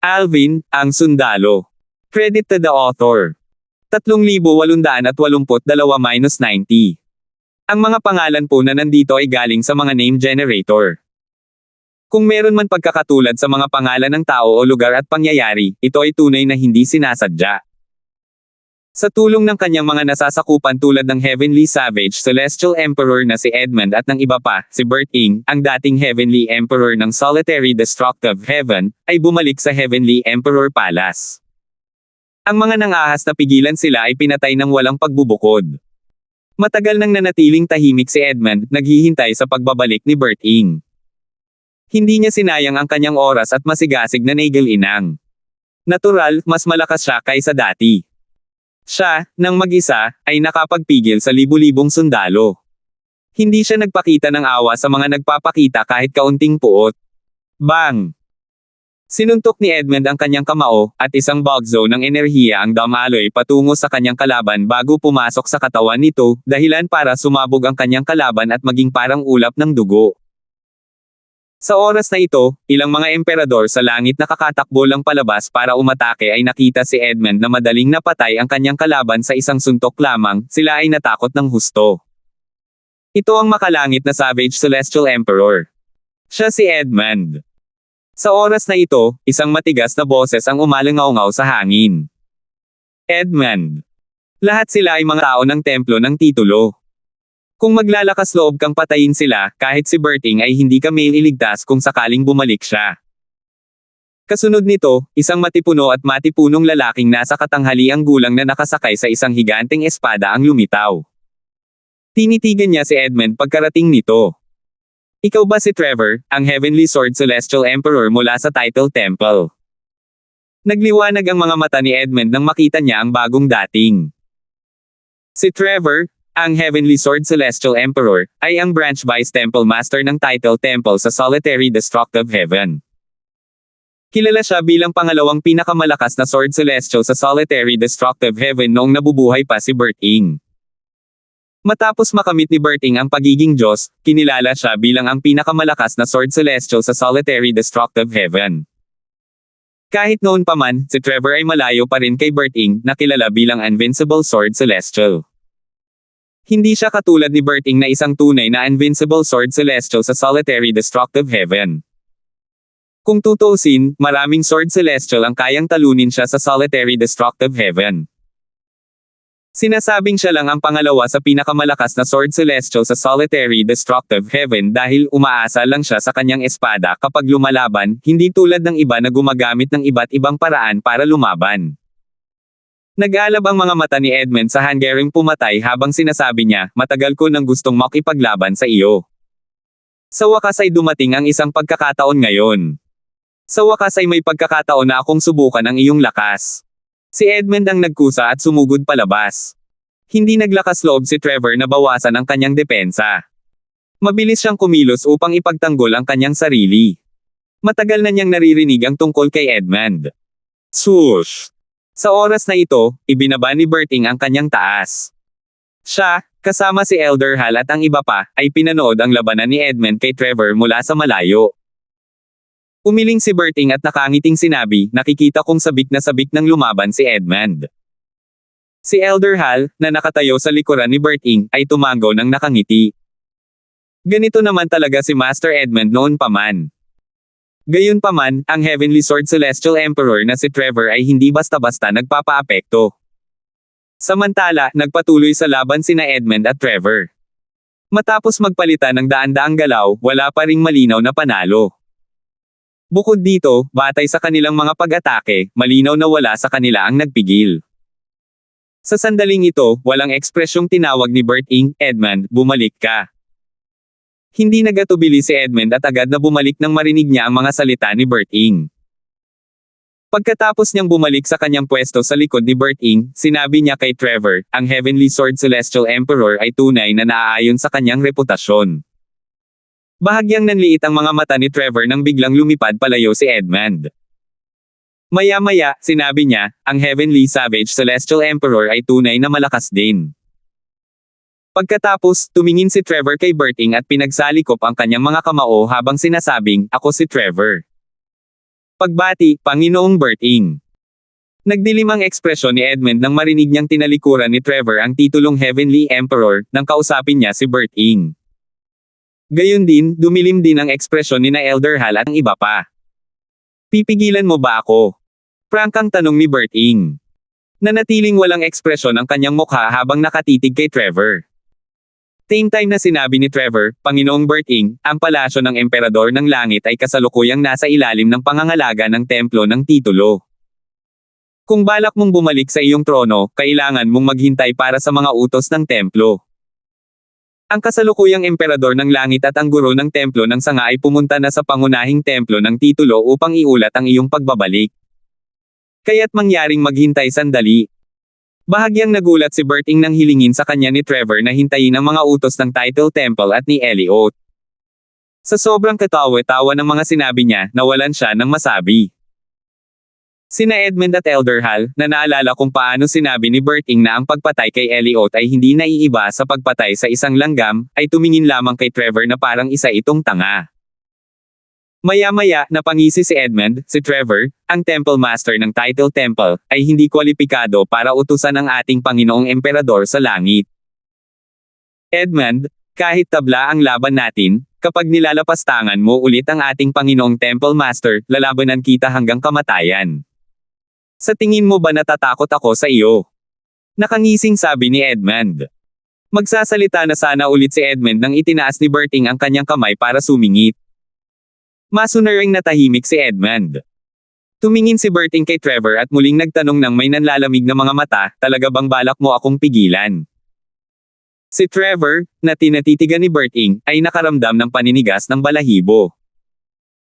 Alvin, ang sundalo. Credit to the author. 3,882-90. Ang mga pangalan po na nandito ay galing sa mga name generator. Kung meron man pagkakatulad sa mga pangalan ng tao o lugar at pangyayari, ito ay tunay na hindi sinasadya. Sa tulong ng kanyang mga nasasakupan tulad ng Heavenly Savage Celestial Emperor na si Edmund at ng iba pa, si Bert Ing, ang dating Heavenly Emperor ng Solitary Destructive Heaven, ay bumalik sa Heavenly Emperor Palace. Ang mga nangahas na pigilan sila ay pinatay ng walang pagbubukod. Matagal nang nanatiling tahimik si Edmund, naghihintay sa pagbabalik ni Bert Ing. Hindi niya sinayang ang kanyang oras at masigasig na Nagel Inang. Natural, mas malakas siya kaysa dati. Siya, nang mag-isa, ay nakapagpigil sa libu-libong sundalo. Hindi siya nagpakita ng awa sa mga nagpapakita kahit kaunting puot. Bang! Sinuntok ni Edmund ang kanyang kamao, at isang bagzo ng enerhiya ang damaloy patungo sa kanyang kalaban bago pumasok sa katawan nito, dahilan para sumabog ang kanyang kalaban at maging parang ulap ng dugo. Sa oras na ito, ilang mga emperador sa langit na kakatakbo lang palabas para umatake ay nakita si Edmund na madaling napatay ang kanyang kalaban sa isang suntok lamang, sila ay natakot ng husto. Ito ang makalangit na Savage Celestial Emperor. Siya si Edmund. Sa oras na ito, isang matigas na boses ang umalangaw-ngaw sa hangin. Edmund. Lahat sila ay mga tao ng templo ng titulo. Kung maglalakas loob kang patayin sila, kahit si Bert Ing ay hindi ka may iligtas kung sakaling bumalik siya. Kasunod nito, isang matipuno at matipunong lalaking nasa katanghaliang gulang na nakasakay sa isang higanteng espada ang lumitaw. Tinitigan niya si Edmund pagkarating nito. Ikaw ba si Trevor, ang Heavenly Sword Celestial Emperor mula sa Title Temple? Nagliwanag ang mga mata ni Edmund nang makita niya ang bagong dating. Si Trevor, ang Heavenly Sword Celestial Emperor, ay ang Branch Vice Temple Master ng Title Temple sa Solitary Destructive Heaven. Kilala siya bilang pangalawang pinakamalakas na Sword Celestial sa Solitary Destructive Heaven noong nabubuhay pa si Bert Ing. Matapos makamit ni Bert Ing ang pagiging Diyos, kinilala siya bilang ang pinakamalakas na Sword Celestial sa Solitary Destructive Heaven. Kahit noon pa man, si Trevor ay malayo pa rin kay Bert Ing, na kilala bilang Invincible Sword Celestial. Hindi siya katulad ni Bert Ing na isang tunay na Invincible Sword Celestial sa Solitary Destructive Heaven. Kung tutuusin, maraming Sword Celestial ang kayang talunin siya sa Solitary Destructive Heaven. Sinasabing siya lang ang pangalawa sa pinakamalakas na Sword Celestial sa Solitary Destructive Heaven dahil umaasa lang siya sa kanyang espada kapag lumalaban, hindi tulad ng iba na gumagamit ng iba't ibang paraan para lumaban. Nag-aalab ang mga mata ni Edmund sa hanggaring pumatay habang sinasabi niya, matagal ko nang gustong makipaglaban sa iyo. Sa wakas ay dumating ang isang pagkakataon ngayon. Sa wakas ay may pagkakataon na akong subukan ang iyong lakas. Si Edmund ang nagkusa at sumugod palabas. Hindi naglakas loob si Trevor na bawasan ang kanyang depensa. Mabilis siyang kumilos upang ipagtanggol ang kanyang sarili. Matagal na niyang naririnig ang tungkol kay Edmund. Swoosh! Sa oras na ito, ibinaba ni Bert Ing ang kanyang taas. Siya, kasama si Elder Hal at ang iba pa, ay pinanood ang labanan ni Edmund kay Trevor mula sa malayo. Umiling si Bert Ing at nakangiting sinabi, nakikita kong sabik na sabik ng lumaban si Edmund. Si Elder Hal, na nakatayo sa likuran ni Bert Ing, ay tumango ng nakangiti. Ganito naman talaga si Master Edmund noon pa man. Gayunpaman, ang Heavenly Sword Celestial Emperor na si Trevor ay hindi basta-basta nagpapaapekto. Samantala, nagpatuloy sa laban sina Edmund at Trevor. Matapos magpalitan ng daan-daang galaw, wala pa ring malinaw na panalo. Bukod dito, batay sa kanilang mga pag-atake, malinaw na wala sa kanila ang nagpigil. Sa sandaling ito, walang ekspresyong tinawag ni Bert Ing, Edmund, bumalik ka. Hindi nagatubili si Edmund at agad na bumalik nang marinig niya ang mga salita ni Bert Ing. Pagkatapos niyang bumalik sa kanyang pwesto sa likod ni Bert Ing, sinabi niya kay Trevor, ang Heavenly Sword Celestial Emperor ay tunay na naaayon sa kanyang reputasyon. Bahagyang nanliit ang mga mata ni Trevor nang biglang lumipad palayo si Edmund. Maya-maya, sinabi niya, ang Heavenly Savage Celestial Emperor ay tunay na malakas din. Pagkatapos, tumingin si Trevor kay Bert Ing at pinagsalikop ang kanyang mga kamao habang sinasabing, ako si Trevor. Pagbati, Panginoong Berting. Nagdilim ang ekspresyon ni Edmund nang marinig niyang tinalikuran ni Trevor ang titulong Heavenly Emperor nang kausapin niya si Berting. Gayon din, dumilim din ang ekspresyon ni na Elder Hal at ang iba pa. Pipigilan mo ba ako? Prangkang tanong ni Berting. Nanatiling walang ekspresyon ang kanyang mukha habang nakatitig kay Trevor. Same time na sinabi ni Trevor, Panginoong Berting, ang palasyo ng Emperador ng Langit ay kasalukuyang nasa ilalim ng pangangalaga ng templo ng titulo. Kung balak mong bumalik sa iyong trono, kailangan mong maghintay para sa mga utos ng templo. Ang kasalukuyang Emperador ng Langit at ang guro ng templo ng sanga ay pumunta na sa pangunahing templo ng titulo upang iulat ang iyong pagbabalik. Kaya't mangyaring maghintay sandali. Bahagyang nagulat si Berting nang hilingin sa kanya ni Trevor na hintayin ang mga utos ng Title Temple at ni Elliot. Sa sobrang katawa-tawa ng mga sinabi niya, nawalan siya ng masabi. Sina Edmund at Elder Hal, na naalala kung paano sinabi ni Berting na ang pagpatay kay Elliot ay hindi naiiba sa pagpatay sa isang langgam, ay tumingin lamang kay Trevor na parang isa itong tanga. Maya-maya, napangisi si Edmund, si Trevor, ang Temple Master ng Title Temple, ay hindi kwalipikado para utusan ang ating Panginoong Emperador sa langit. Edmund, kahit tabla ang laban natin, kapag nilalapastangan mo ulit ang ating Panginoong Temple Master, lalabanan kita hanggang kamatayan. Sa tingin mo ba natatakot ako sa iyo? Nakangising sabi ni Edmund. Magsasalita na sana ulit si Edmund nang itinaas ni Berting ang kanyang kamay para sumingit. Masunaring natahimik si Edmund. Tumingin si Berting kay Trevor at muling nagtanong ng may nanlalamig na mga mata, talaga bang balak mo akong pigilan? Si Trevor, na tinatitigan ni Berting, ay nakaramdam ng paninigas ng balahibo.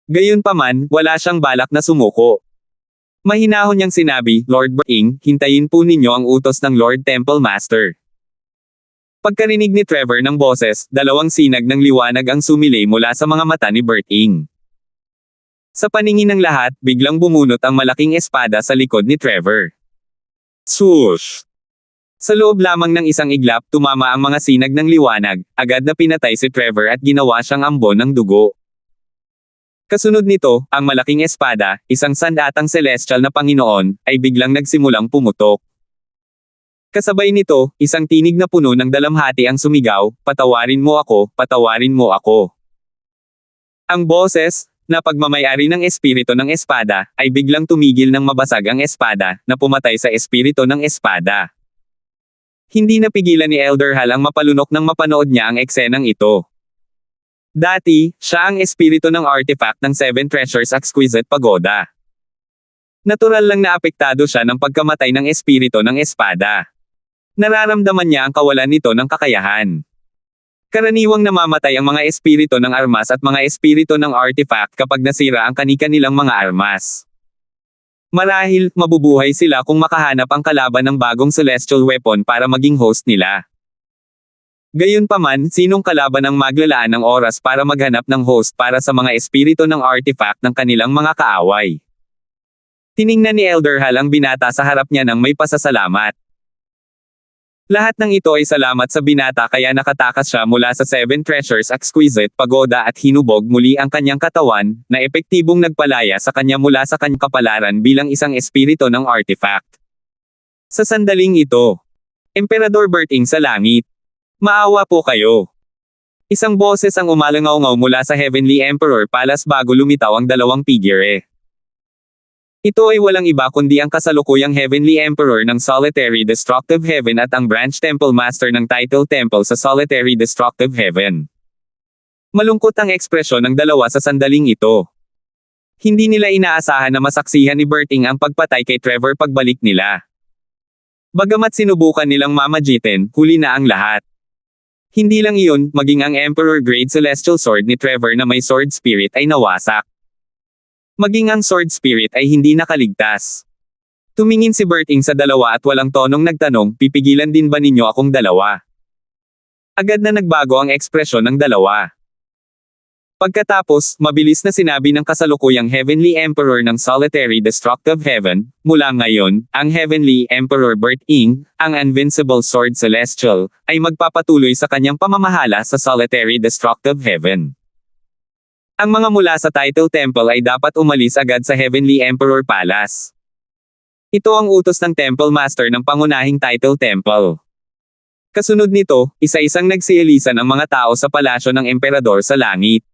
Gayunpaman, wala siyang balak na sumuko. Mahinahon niyang sinabi, Lord Berting, hintayin po ninyo ang utos ng Lord Temple Master. Pagkarinig ni Trevor ng boses, dalawang sinag ng liwanag ang sumilay mula sa mga mata ni Berting. Sa paningin ng lahat, biglang bumunot ang malaking espada sa likod ni Trevor. Swoosh! Sa loob lamang ng isang iglap, tumama ang mga sinag ng liwanag, agad na pinatay si Trevor at ginawa siyang ambon ng dugo. Kasunod nito, ang malaking espada, isang sandatang celestial na Panginoon, ay biglang nagsimulang pumutok. Kasabay nito, isang tinig na puno ng dalamhati ang sumigaw, patawarin mo ako, patawarin mo ako. Ang boses, na pagmamayari ng espiritu ng espada, ay biglang tumigil ng mabasag ang espada, na pumatay sa espiritu ng espada. Hindi napigilan ni Elder Hal ang mapalunok nang mapanood niya ang eksenang ito. Dati, siya ang espiritu ng artifact ng Seven Treasures Exquisite Pagoda. Natural lang na apektado siya ng pagkamatay ng espiritu ng espada. Nararamdaman niya ang kawalan nito ng kakayahan. Karaniwang namamatay ang mga espiritu ng armas at mga espiritu ng artifact kapag nasira ang kani-kanilang mga armas. Marahil, mabubuhay sila kung makahanap ang kalaban ng bagong celestial weapon para maging host nila. Gayunpaman, sinong kalaban ang maglalaan ng oras para maghanap ng host para sa mga espiritu ng artifact ng kanilang mga kaaway? Tiningnan ni Elder Hal ang binata sa harap niya nang may pasasalamat. Lahat ng ito ay salamat sa binata kaya nakatakas siya mula sa Seven Treasures Exquisite Pagoda at hinubog muli ang kanyang katawan, na epektibong nagpalaya sa kanya mula sa kanyang kapalaran bilang isang espiritu ng artifact. Sa sandaling ito, Emperador Berting sa langit. Maawa po kayo. Isang boses ang umalangaw-ngaw mula sa Heavenly Emperor Palace bago lumitaw ang dalawang figure. Ito ay walang iba kundi ang kasalukuyang Heavenly Emperor ng Solitary Destructive Heaven at ang Branch Temple Master ng Title Temple sa Solitary Destructive Heaven. Malungkot ang ekspresyon ng dalawa sa sandaling ito. Hindi nila inaasahan na masaksihan ni Berting ang pagpatay kay Trevor pagbalik nila. Bagamat sinubukan nilang mamagitin, huli na ang lahat. Hindi lang iyon, maging ang Emperor Grade Celestial Sword ni Trevor na may Sword Spirit ay nawasak. Maging ang Sword Spirit ay hindi nakaligtas. Tumingin si Berting sa dalawa at walang tonong nagtanong, pipigilan din ba ninyo akong dalawa? Agad na nagbago ang ekspresyon ng dalawa. Pagkatapos, mabilis na sinabi ng kasalukuyang Heavenly Emperor ng Solitary Destructive Heaven, mula ngayon, ang Heavenly Emperor Berting, ang Invincible Sword Celestial, ay magpapatuloy sa kanyang pamamahala sa Solitary Destructive Heaven. Ang mga mula sa Title Temple ay dapat umalis agad sa Heavenly Emperor Palace. Ito ang utos ng Temple Master ng pangunahing Title Temple. Kasunod nito, isa-isang nagsiilisan ang mga tao sa palasyo ng Emperador sa langit.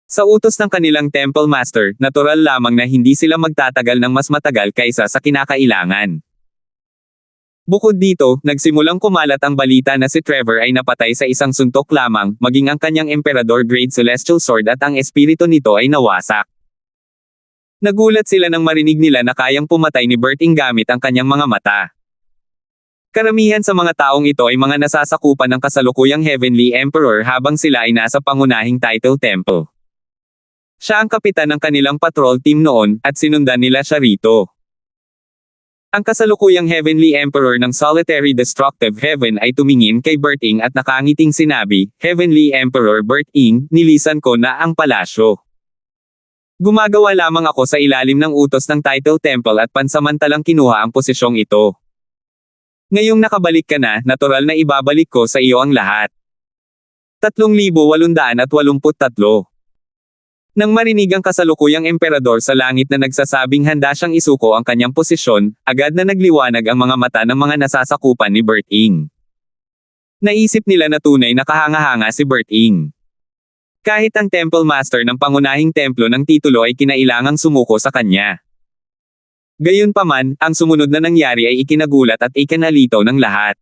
Sa utos ng kanilang Temple Master, natural lamang na hindi sila magtatagal ng mas matagal kaysa sa kinakailangan. Bukod dito, nagsimulang kumalat ang balita na si Trevor ay napatay sa isang suntok lamang, maging ang kanyang Emperador Grade Celestial Sword at ang espiritu nito ay nawasak. Nagulat sila nang marinig nila na kayang pumatay ni Berting gamit ang kanyang mga mata. Karamihan sa mga taong ito ay mga nasasakupan ng kasalukuyang Heavenly Emperor habang sila ay nasa pangunahing Title Temple. Siya ang kapitan ng kanilang patrol team noon, at sinundan nila siya rito. Ang kasalukuyang Heavenly Emperor ng Solitary Destructive Heaven ay tumingin kay Berting at nakangiting sinabi, "Heavenly Emperor Berting, nilisan ko na ang palasyo. Gumagawa lamang ako sa ilalim ng utos ng Title Temple at pansamantalang kinuha ang posisyong ito. Ngayong nakabalik ka na, natural na ibabalik ko sa iyo ang lahat." 3,883. Nang marinig ang kasalukuyang emperador sa langit na nagsasabing handa siyang isuko ang kanyang posisyon, agad na nagliwanag ang mga mata ng mga nasasakupan ni Berting. Naisip nila na tunay na kahanga-hanga si Berting. Kahit ang Temple Master ng pangunahing templo ng titulo ay kinailangang sumuko sa kanya. Gayunpaman, ang sumunod na nangyari ay ikinagulat at ikinalitaw ng lahat.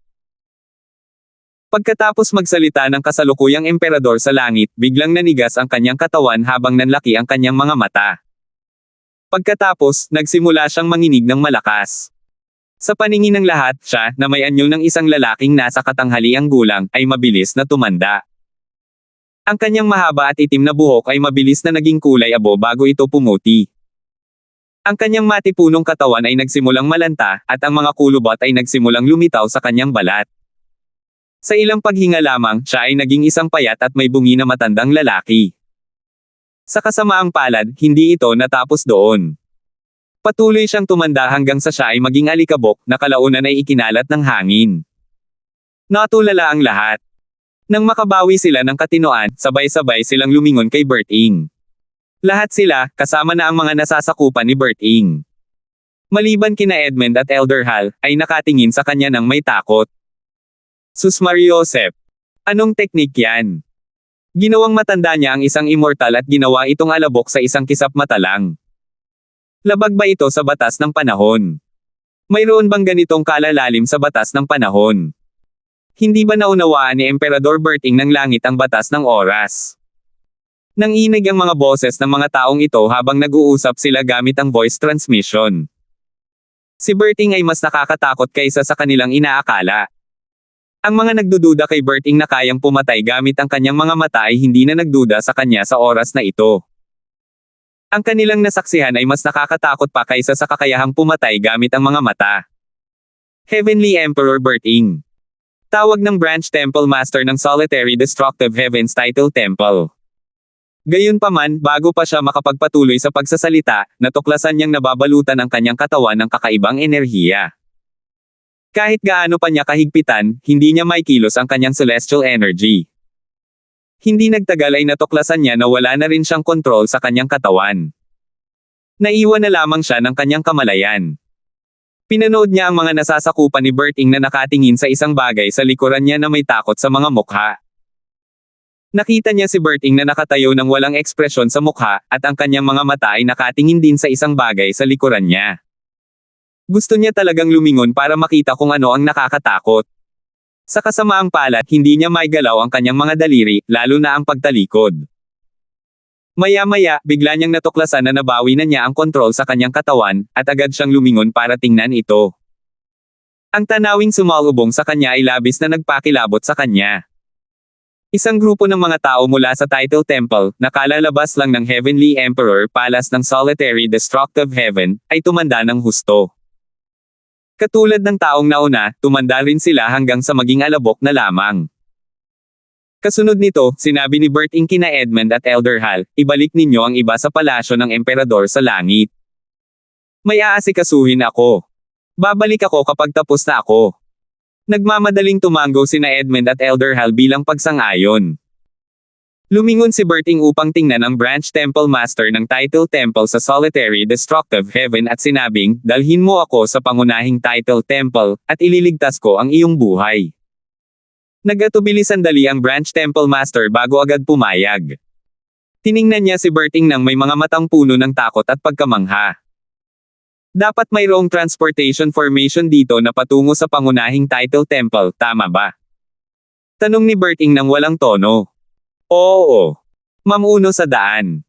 Pagkatapos magsalita ng kasalukuyang emperador sa langit, biglang nanigas ang kanyang katawan habang nanlaki ang kanyang mga mata. Pagkatapos, nagsimula siyang manginig ng malakas. Sa paningin ng lahat, siya, na may anyo ng isang lalaking nasa katanghaliang gulang, ay mabilis na tumanda. Ang kanyang mahaba at itim na buhok ay mabilis na naging kulay abo bago ito pumuti. Ang kanyang matipunong katawan ay nagsimulang malanta, at ang mga kulubot ay nagsimulang lumitaw sa kanyang balat. Sa ilang paghinga lamang, siya ay naging isang payat at may bungi na matandang lalaki. Sa kasamaang palad, hindi ito natapos doon. Patuloy siyang tumanda hanggang sa siya ay maging alikabok, na kalaunan ay ikinalat ng hangin. Natulala ang lahat. Nang makabawi sila ng katinoan, sabay-sabay silang lumingon kay Berting. Lahat sila, kasama na ang mga nasasakupan ni Berting. Maliban kina Edmund at Elder Hal, ay nakatingin sa kanya ng may takot. Sus Mariosep. Anong teknik yan? Ginawang matanda niya ang isang immortal at ginawa itong alabok sa isang kisap mata lang. Labag ba ito sa batas ng panahon? Mayroon bang ganitong kalalalim sa batas ng panahon? Hindi ba naunawaan ni Emperador Berting ng langit ang batas ng oras? Nanginig ang mga boses ng mga taong ito habang nag-uusap sila gamit ang voice transmission. Si Berting ay mas nakakatakot kaysa sa kanilang inaakala. Ang mga nagdududa kay Berting na kayang pumatay gamit ang kanyang mga mata ay hindi na nagduda sa kanya sa oras na ito. Ang kanilang nasaksihan ay mas nakakatakot pa kaysa sa kakayahang pumatay gamit ang mga mata. Heavenly Emperor Berting. Tawag ng Branch Temple Master ng Solitary Destructive Heavens Title Temple. Gayunpaman, bago pa siya makapagpatuloy sa pagsasalita, natuklasan niyang nababalutan ang kanyang katawan ng kakaibang enerhiya. Kahit gaano pa niya kahigpitan, hindi niya maikilos ang kanyang celestial energy. Hindi nagtagal ay natuklasan niya na wala na rin siyang kontrol sa kanyang katawan. Naiwan na lamang siya ng kanyang kamalayan. Pinanood niya ang mga nasasakupan ni Berting na nakatingin sa isang bagay sa likuran niya na may takot sa mga mukha. Nakita niya si Berting na nakatayo ng walang ekspresyon sa mukha, at ang kanyang mga mata ay nakatingin din sa isang bagay sa likuran niya. Gusto niya talagang lumingon para makita kung ano ang nakakatakot. Sa kasamaang palad, hindi niya maigalaw ang kanyang mga daliri, lalo na ang pagtalikod. Maya-maya, bigla niyang natuklasan na nabawi na niya ang kontrol sa kanyang katawan, at agad siyang lumingon para tingnan ito. Ang tanawing sumalubong sa kanya ay labis na nagpakilabot sa kanya. Isang grupo ng mga tao mula sa Title Temple, na kalalabas lang ng Heavenly Emperor Palace ng Solitary Destructive Heaven, ay tumanda ng husto. Katulad ng taong nauna, tumanda rin sila hanggang sa maging alabok na lamang. Kasunod nito, sinabi ni Berting kina Edmund at Elder Hal, ibalik ninyo ang iba sa palasyo ng emperador sa langit. May aasikasuhin ako. Babalik ako kapag tapos na ako. Nagmamadaling tumango sina Edmund at Elder Hal bilang pagsang-ayon. Lumingon si Berting upang tingnan ang branch temple master ng title temple sa solitary destructive heaven at sinabing, dalhin mo ako sa pangunahing title temple, at ililigtas ko ang iyong buhay. Nagatubili sandali ang branch temple master bago agad pumayag. Tiningnan niya si Berting nang may mga matang puno ng takot at pagkamangha. Dapat mayroong transportation formation dito na patungo sa pangunahing title temple, tama ba? Tanong ni Berting nang walang tono. Oo. Mamuno sa daan.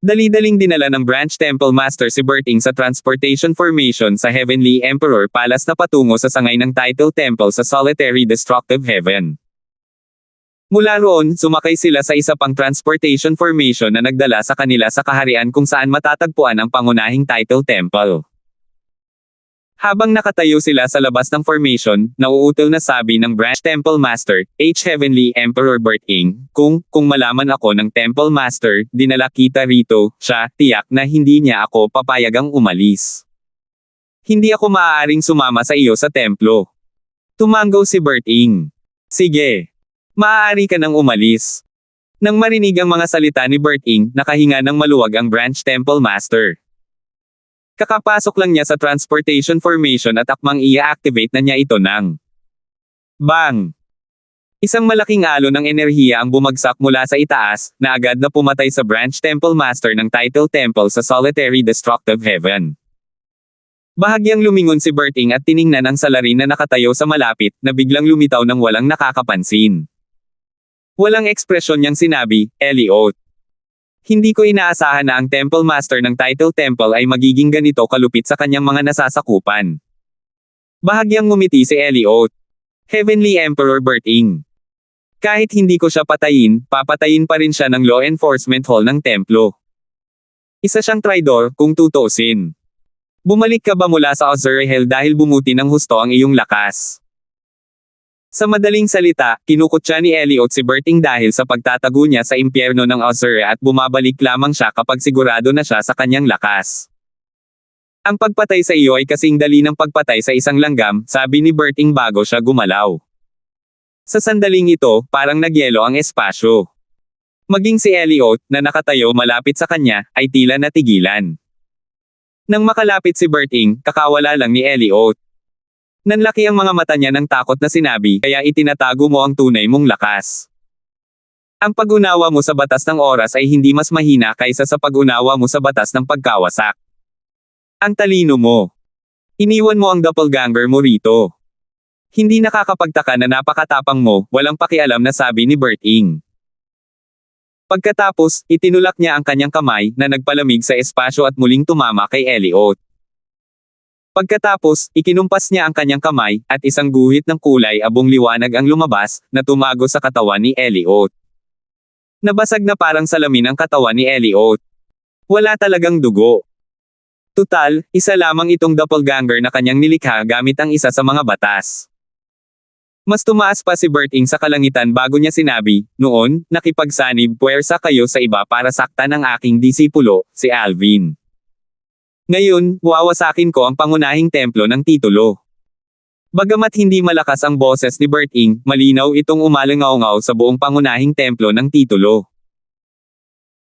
Dali-daling dinala ng branch temple master si Berting sa transportation formation sa Heavenly Emperor Palace na patungo sa sangay ng title temple sa solitary destructive heaven. Mula roon, sumakay sila sa isa pang transportation formation na nagdala sa kanila sa kaharian kung saan matatagpuan ang pangunahing title temple. Habang nakatayo sila sa labas ng formation, nauutal na sabi ng branch temple master, Heavenly Emperor Berting, kung malaman ako ng temple master, dinala kita rito, siya, tiyak na hindi niya ako papayagang umalis. Hindi ako maaaring sumama sa iyo sa templo. Tumanggaw si Berting. Sige. Maaari ka nang umalis. Nang marinig ang mga salita ni Berting, nakahinga ng maluwag ang branch temple master. Kakapasok lang niya sa transportation formation at akmang i-activate na niya ito ng bang! Isang malaking alon ng enerhiya ang bumagsak mula sa itaas, na agad na pumatay sa branch temple master ng title temple sa solitary destructive heaven. Bahagyang lumingon si Berting at tiningnan ang salarin na nakatayo sa malapit, na biglang lumitaw ng walang nakakapansin. Walang ekspresyon niyang sinabi, Eliot. Hindi ko inaasahan na ang temple master ng title temple ay magiging ganito kalupit sa kanyang mga nasasakupan. Bahagyang ngumiti si Eliot. Heavenly Emperor Berting. Kahit hindi ko siya patayin, papatayin pa rin siya ng law enforcement hall ng templo. Isa siyang traidor, kung tutuusin. Bumalik ka ba mula sa Azrael dahil bumuti ng husto ang iyong lakas? Sa madaling salita, kinukutya ni Eliot si Berting dahil sa pagtatago niya sa impyerno ng Azrael at bumabalik lamang siya kapag sigurado na siya sa kanyang lakas. Ang pagpatay sa iyo ay kasing dali ng pagpatay sa isang langgam, sabi ni Berting bago siya gumalaw. Sa sandaling ito, parang nagyelo ang espasyo. Maging si Eliot, na nakatayo malapit sa kanya, ay tila natigilan. Nang makalapit si Berting, kakawala lang ni Eliot. Nanlaki ang mga mata niya ng takot na sinabi, kaya itinatago mo ang tunay mong lakas. Ang pag-unawa mo sa batas ng oras ay hindi mas mahina kaysa sa pag-unawa mo sa batas ng pagkawasak. Ang talino mo. Iniwan mo ang doppelganger mo rito. Hindi nakakapagtaka na napakatapang mo, walang pakialam na sabi ni Berting. Pagkatapos, itinulak niya ang kanyang kamay, na nagpalamig sa espasyo at muling tumama kay Eliot. Pagkatapos, ikinumpas niya ang kanyang kamay, at isang guhit ng kulay abong liwanag ang lumabas, na tumago sa katawan ni Eliot. Nabasag na parang salamin ang katawan ni Eliot. Wala talagang dugo. Tutal, isa lamang itong doppelganger na kanyang nilikha gamit ang isa sa mga batas. Mas tumaas pa si Berting sa kalangitan bago niya sinabi, noon, nakipagsanib puwersa kayo sa iba para saktan ang aking disipulo, si Alvin. Ngayon, wawasakin ko ang pangunahing templo ng titulo. Bagamat hindi malakas ang boses ni Berting, malinaw itong umalangaw-ngaw sa buong pangunahing templo ng titulo.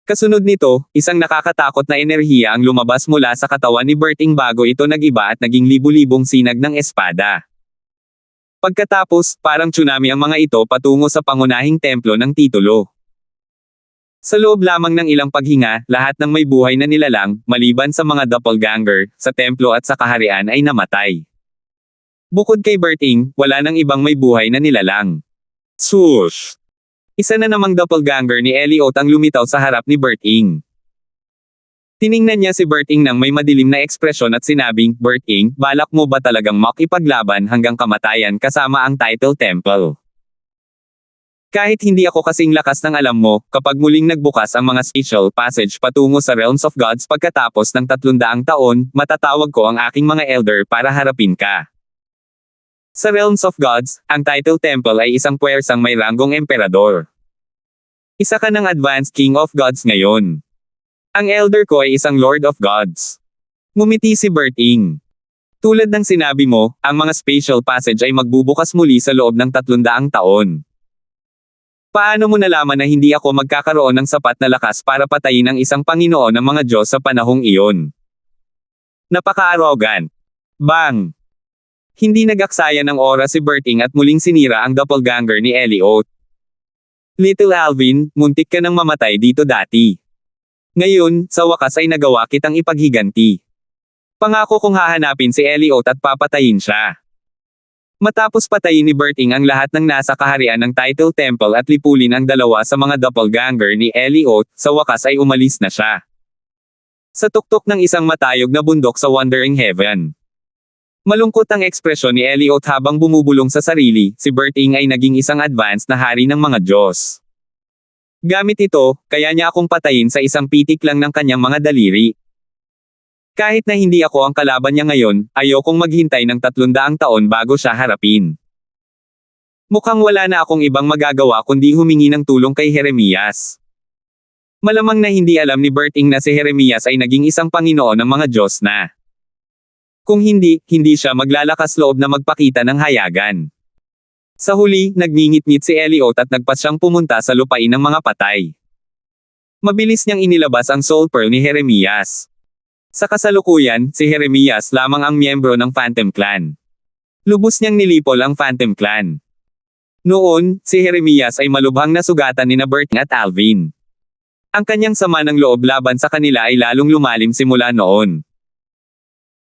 Kasunod nito, isang nakakatakot na enerhiya ang lumabas mula sa katawan ni Berting bago ito nag-iba at naging libu-libong sinag ng espada. Pagkatapos, parang tsunami ang mga ito patungo sa pangunahing templo ng titulo. Sa loob lamang ng ilang paghinga, lahat ng may buhay na nilalang, maliban sa mga doppelganger, sa templo at sa kaharian ay namatay. Bukod kay Berting, wala nang ibang may buhay na nilalang. Swoosh! Isa na namang doppelganger ni Eliot ang lumitaw sa harap ni Berting. Tiningnan niya si Berting nang may madilim na ekspresyon at sinabing, Berting, balak mo ba talagang makipaglaban hanggang kamatayan kasama ang title temple? Kahit hindi ako kasing lakas ng alam mo, kapag muling nagbukas ang mga spatial passage patungo sa Realms of Gods pagkatapos ng 300 taon, matatawag ko ang aking mga elder para harapin ka. Sa Realms of Gods, ang title temple ay isang puwersang may ranggong emperador. Isa ka ng advanced King of Gods ngayon. Ang elder ko ay isang Lord of Gods. Ngumiti si Berting. Tulad ng sinabi mo, ang mga spatial passage ay magbubukas muli sa loob ng 300 taon. Paano mo nalaman na hindi ako magkakaroon ng sapat na lakas para patayin ang isang Panginoon ng mga Diyos sa panahong iyon? Napaka-arrogant. Bang! Hindi nag-aksaya ng oras si Berting at muling sinira ang doppelganger ni Elliot. Little Alvin, muntik ka nang mamatay dito dati. Ngayon, sa wakas ay nagawa kitang ipaghiganti. Pangako kong hahanapin si Elliot at papatayin siya. Matapos patayin ni Berting ang lahat ng nasa kaharian ng Title Temple at lipulin ang dalawa sa mga doppelganger ni Elliot, sa wakas ay umalis na siya. Sa tuktok ng isang matayog na bundok sa Wandering Heaven. Malungkot ang ekspresyon ni Elliot habang bumubulong sa sarili, si Berting ay naging isang advanced na hari ng mga Diyos. Gamit ito, kaya niya akong patayin sa isang pitik lang ng kanyang mga daliri. Kahit na hindi ako ang kalaban niya ngayon, ayokong maghintay ng 300 taon bago siya harapin. Mukhang wala na akong ibang magagawa kundi humingi ng tulong kay Jeremias. Malamang na hindi alam ni Berting na si Jeremias ay naging isang Panginoon ng mga Diyos na. Kung hindi, hindi siya maglalakas loob na magpakita ng hayagan. Sa huli, nagngingit-ngit si Elliot at nagpas siyang pumunta sa lupain ng mga patay. Mabilis niyang inilabas ang soul pearl ni Jeremias. Sa kasalukuyan, si Jeremias lamang ang miyembro ng Phantom Clan. Lubos niyang nilipol ang Phantom Clan. Noon, si Jeremias ay malubhang nasugatan ni Berting at Alvin. Ang kanyang sama ng loob laban sa kanila ay lalong lumalim simula noon.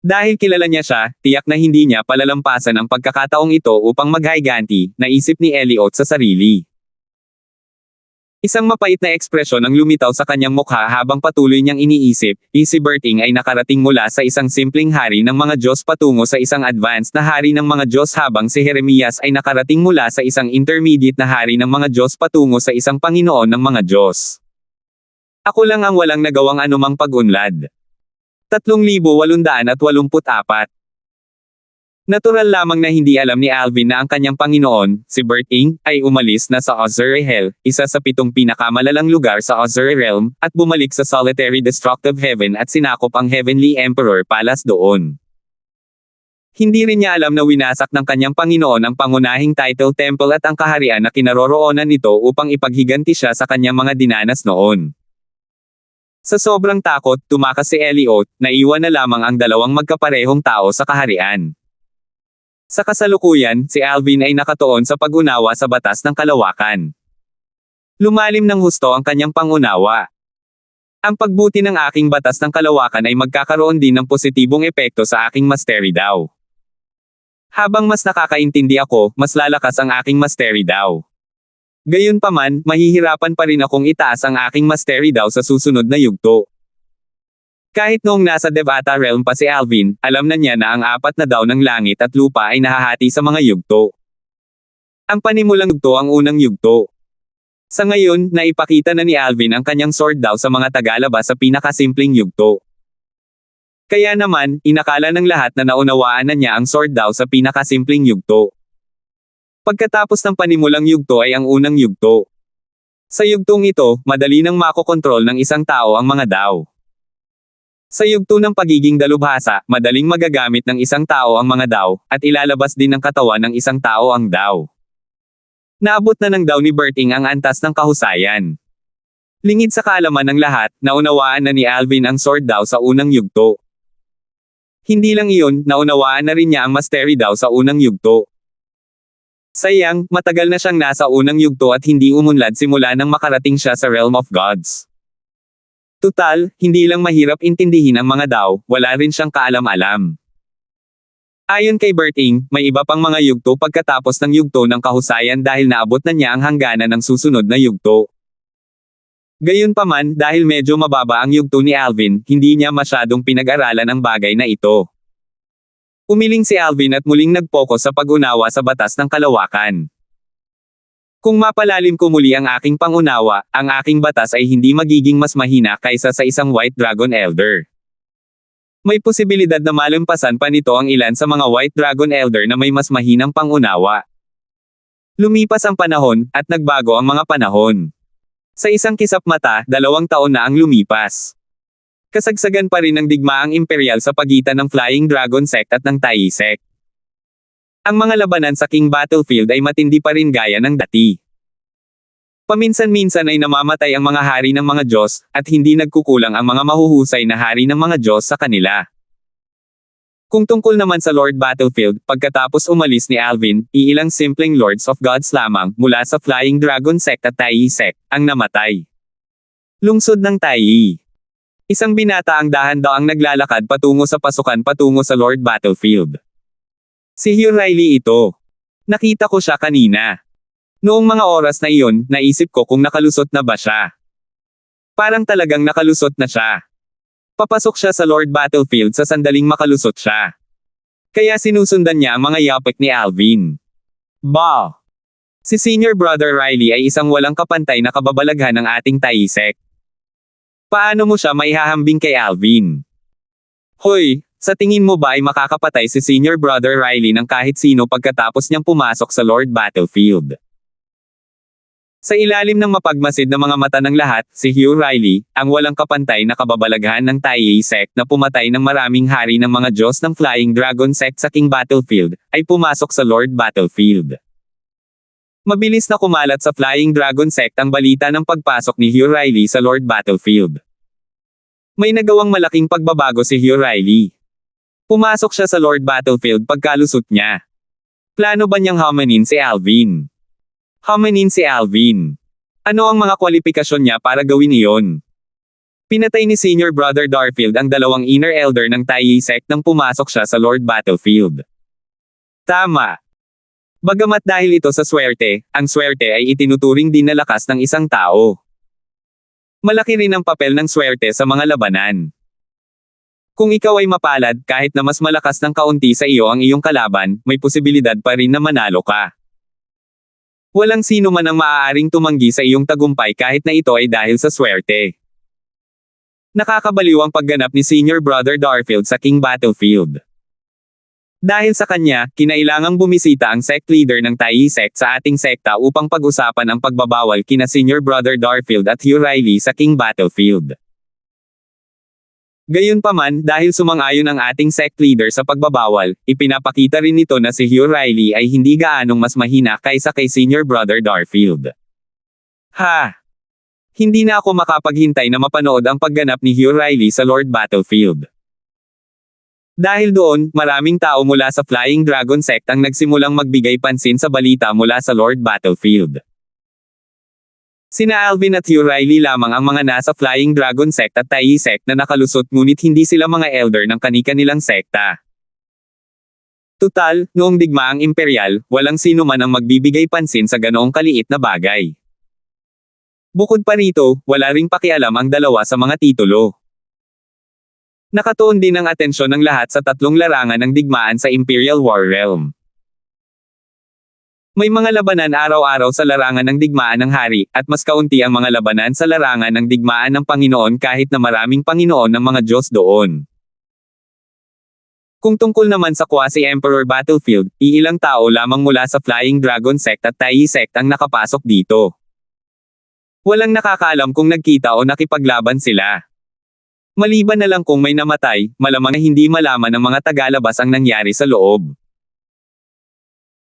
Dahil kilala niya siya, tiyak na hindi niya palalampasan ang pagkakataong ito upang maghayganti, naisip ni Elliot sa sarili. Isang mapait na ekspresyon ang lumitaw sa kanyang mukha habang patuloy niyang iniisip, si Berting ay nakarating mula sa isang simpleng hari ng mga Diyos patungo sa isang advanced na hari ng mga Diyos habang si Jeremias ay nakarating mula sa isang intermediate na hari ng mga Diyos patungo sa isang Panginoon ng mga Diyos. Ako lang ang walang nagawang anumang pag-unlad. 3,884. Natural lamang na hindi alam ni Alvin na ang kanyang Panginoon, si Berting, ay umalis na sa Azure Hell, isa sa 7 pinakamalalang lugar sa Azure Realm, at bumalik sa Solitary Destructive Heaven at sinakop ang Heavenly Emperor Palace doon. Hindi rin niya alam na winasak ng kanyang Panginoon ang pangunahing Title Temple at ang kaharian na kinaroroonan nito upang ipaghiganti siya sa kanyang mga dinanas noon. Sa sobrang takot, tumakas si Elliot, naiwan na lamang ang dalawang magkaparehong tao sa kaharian. Sa kasalukuyan, si Alvin ay nakatuon sa pag-unawa sa batas ng kalawakan. Lumalim ng husto ang kanyang pangunawa. Ang pagbuti ng aking batas ng kalawakan ay magkakaroon din ng positibong epekto sa aking mastery daw. Habang mas nakakaintindi ako, mas lalakas ang aking mastery daw. Gayunpaman, mahihirapan pa rin akong itaas ang aking mastery daw sa susunod na yugto. Kahit noong nasa Devata Realm pa si Alvin, alam na niya na ang 4 na daw ng langit at lupa ay nahahati sa mga yugto. Ang panimulang yugto ang unang yugto. Sa ngayon, naipakita na ni Alvin ang kanyang sword daw sa mga tagalabas sa pinakasimpleng yugto. Kaya naman, inakala ng lahat na naunawaan na niya ang sword daw sa pinakasimpleng yugto. Pagkatapos ng panimulang yugto ay ang unang yugto. Sa yugtong ito, madali nang makokontrol ng isang tao ang mga daw. Sa yugto ng pagiging dalubhasa, madaling magagamit ng isang tao ang mga daw, at ilalabas din ng katawan ng isang tao ang daw. Naabot na ng daw ni Berting ang antas ng kahusayan. Lingid sa kaalaman ng lahat, naunawaan na ni Alvin ang sword daw sa unang yugto. Hindi lang iyon, naunawaan na rin niya ang mastery daw sa unang yugto. Sayang, matagal na siyang nasa unang yugto at hindi umunlad simula nang makarating siya sa Realm of Gods. Tutal, hindi lang mahirap intindihin ang mga daw, wala rin siyang kaalam-alam. Ayon kay Berting, may iba pang mga yugto pagkatapos ng yugto ng kahusayan dahil naabot na niya ang hangganan ng susunod na yugto. Gayunpaman, dahil medyo mababa ang yugto ni Alvin, hindi niya masyadong pinag-aralan ang bagay na ito. Umiling si Alvin at muling nag-focus sa pag-unawa sa batas ng kalawakan. Kung mapalalim ko muli ang aking pangunawa, ang aking batas ay hindi magiging mas mahina kaysa sa isang White Dragon Elder. May posibilidad na malampasan pa nito ang ilan sa mga White Dragon Elder na may mas mahinang pangunawa. Lumipas ang panahon, at nagbago ang mga panahon. Sa isang kisap mata, 2 taon na ang lumipas. Kasagsagan pa rin ng digmaang imperial sa pagitan ng Flying Dragon Sect at ng Tai Sect. Ang mga labanan sa King Battlefield ay matindi pa rin gaya ng dati. Paminsan-minsan ay namamatay ang mga hari ng mga Diyos, at hindi nagkukulang ang mga mahuhusay na hari ng mga Diyos sa kanila. Kung tungkol naman sa Lord Battlefield, pagkatapos umalis ni Alvin, iilang simpleng Lords of Gods lamang mula sa Flying Dragon Sect at Tai Sect ang namatay. Lungsod ng Tai. Isang binata ang dahan-daang naglalakad patungo sa pasukan patungo sa Lord Battlefield. Si Hugh Riley ito. Nakita ko siya kanina. Noong mga oras na iyon, naisip ko kung nakalusot na ba siya. Parang talagang nakalusot na siya. Papasok siya sa Lord Battlefield sa sandaling makalusot siya. Kaya sinusundan niya ang mga yapik ni Alvin. Bah! Si Senior Brother Riley ay isang walang kapantay na kababalaghan ng ating Tai Sect. Paano mo siya maihahambing kay Alvin? Hoy, sa tingin mo ba ay makakapatay si Senior Brother Riley ng kahit sino pagkatapos niyang pumasok sa Lord Battlefield? Sa ilalim ng mapagmasid na mga mata ng lahat, si Hugh Riley, ang walang kapantay na kababalaghan ng Tai Sect na pumatay ng maraming hari ng mga Diyos ng Flying Dragon Sect sa King Battlefield, ay pumasok sa Lord Battlefield. Mabilis na kumalat sa Flying Dragon Sect ang balita ng pagpasok ni Hugh Riley sa Lord Battlefield. May nagawang malaking pagbabago si Hugh Riley. Pumasok siya sa Lord Battlefield pagkalusot niya. Plano ba niyang hamanin si Alvin? Hamanin si Alvin. Ano ang mga kwalifikasyon niya para gawin iyon? Pinatay ni Senior Brother Darfield ang dalawang Inner Elder ng Tai Sect nang pumasok siya sa Lord Battlefield. Tama. Bagamat dahil ito sa swerte, ang swerte ay itinuturing din na lakas ng isang tao. Malaki rin ang papel ng swerte sa mga labanan. Kung ikaw ay mapalad, kahit na mas malakas ng kaunti sa iyo ang iyong kalaban, may posibilidad pa rin na manalo ka. Walang sino man ang maaaring tumanggi sa iyong tagumpay kahit na ito ay dahil sa swerte. Nakakabaliw ang pagganap ni Senior Brother Darfield sa King Battlefield. Dahil sa kanya, kinailangang bumisita ang sect leader ng Tai Sect sa ating sekta upang pag-usapan ang pagbabawal kina Senior Brother Darfield at Hugh Riley sa King Battlefield. Gayunpaman, dahil sumang-ayon ang ating sect leader sa pagbabawal, ipinapakita rin nito na si Hugh Riley ay hindi gaanong mas mahina kaysa kay Senior Brother Darfield. Ha! Hindi na ako makapaghintay na mapanood ang pagganap ni Hugh Riley sa Lord Battlefield. Dahil doon, maraming tao mula sa Flying Dragon Sect ang nagsimulang magbigay pansin sa balita mula sa Lord Battlefield. Sina Alvin at Hugh Riley lamang ang mga nasa Flying Dragon Sect at Tai Sect na nakalusot ngunit hindi sila mga elder ng kani-kanilang sekta. Tutal, noong digmaang imperial, walang sino man ang magbibigay pansin sa ganoong kaliit na bagay. Bukod pa rito, wala ring pakialam ang dalawa sa mga titulo. Nakatuon din ang atensyon ng lahat sa tatlong larangan ng digmaan sa Imperial War Realm. May mga labanan araw-araw sa larangan ng digmaan ng hari, at mas kaunti ang mga labanan sa larangan ng digmaan ng Panginoon kahit na maraming Panginoon ng mga Diyos doon. Kung tungkol naman sa Quasi-Emperor Battlefield, iilang tao lamang mula sa Flying Dragon Sect at Tai Sect ang nakapasok dito. Walang nakakaalam kung nagkita o nakipaglaban sila. Maliban na lang kung may namatay, malamang na hindi malaman ng mga tagalabas ang nangyari sa loob.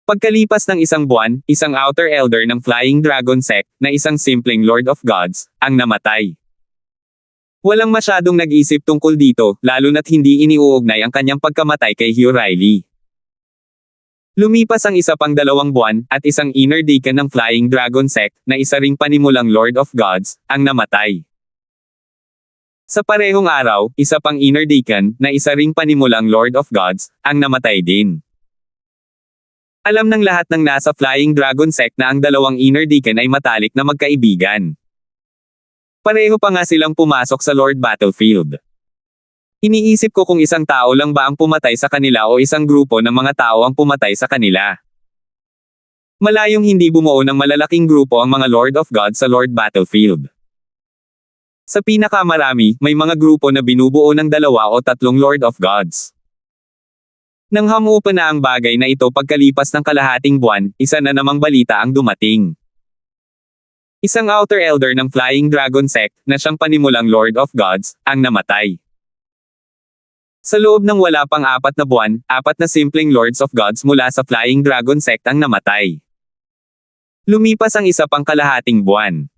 Pagkalipas ng isang buwan, isang Outer Elder ng Flying Dragon Sect, na isang simpleng Lord of Gods, ang namatay. Walang masyadong nag-isip tungkol dito, lalo na't hindi iniuugnay ang kanyang pagkamatay kay Hugh Riley. Lumipas ang isa pang 2 buwan, at isang Inner Deacon ng Flying Dragon Sect, na isa ring panimulang Lord of Gods, ang namatay. Sa parehong araw, isa pang Inner Deacon, na isa ring panimulang Lord of Gods, ang namatay din. Alam ng lahat ng nasa Flying Dragon Sect na ang 2 Inner Deacon ay matalik na magkaibigan. Pareho pa nga silang pumasok sa Lord Battlefield. Iniisip ko kung isang tao lang ba ang pumatay sa kanila o isang grupo ng mga tao ang pumatay sa kanila. Malayong hindi bumuo ng malalaking grupo ang mga Lord of God sa Lord Battlefield. Sa pinakamarami, may mga grupo na binubuo ng 2 o 3 Lord of Gods. Nang hamupa na ang bagay na ito pagkalipas ng kalahating buwan, isa na namang balita ang dumating. Isang Outer Elder ng Flying Dragon Sect, na siyang panimulang Lord of Gods, ang namatay. Sa loob ng wala pang 4 na buwan, 4 na simpleng Lords of Gods mula sa Flying Dragon Sect ang namatay. Lumipas ang isa pang kalahating buwan.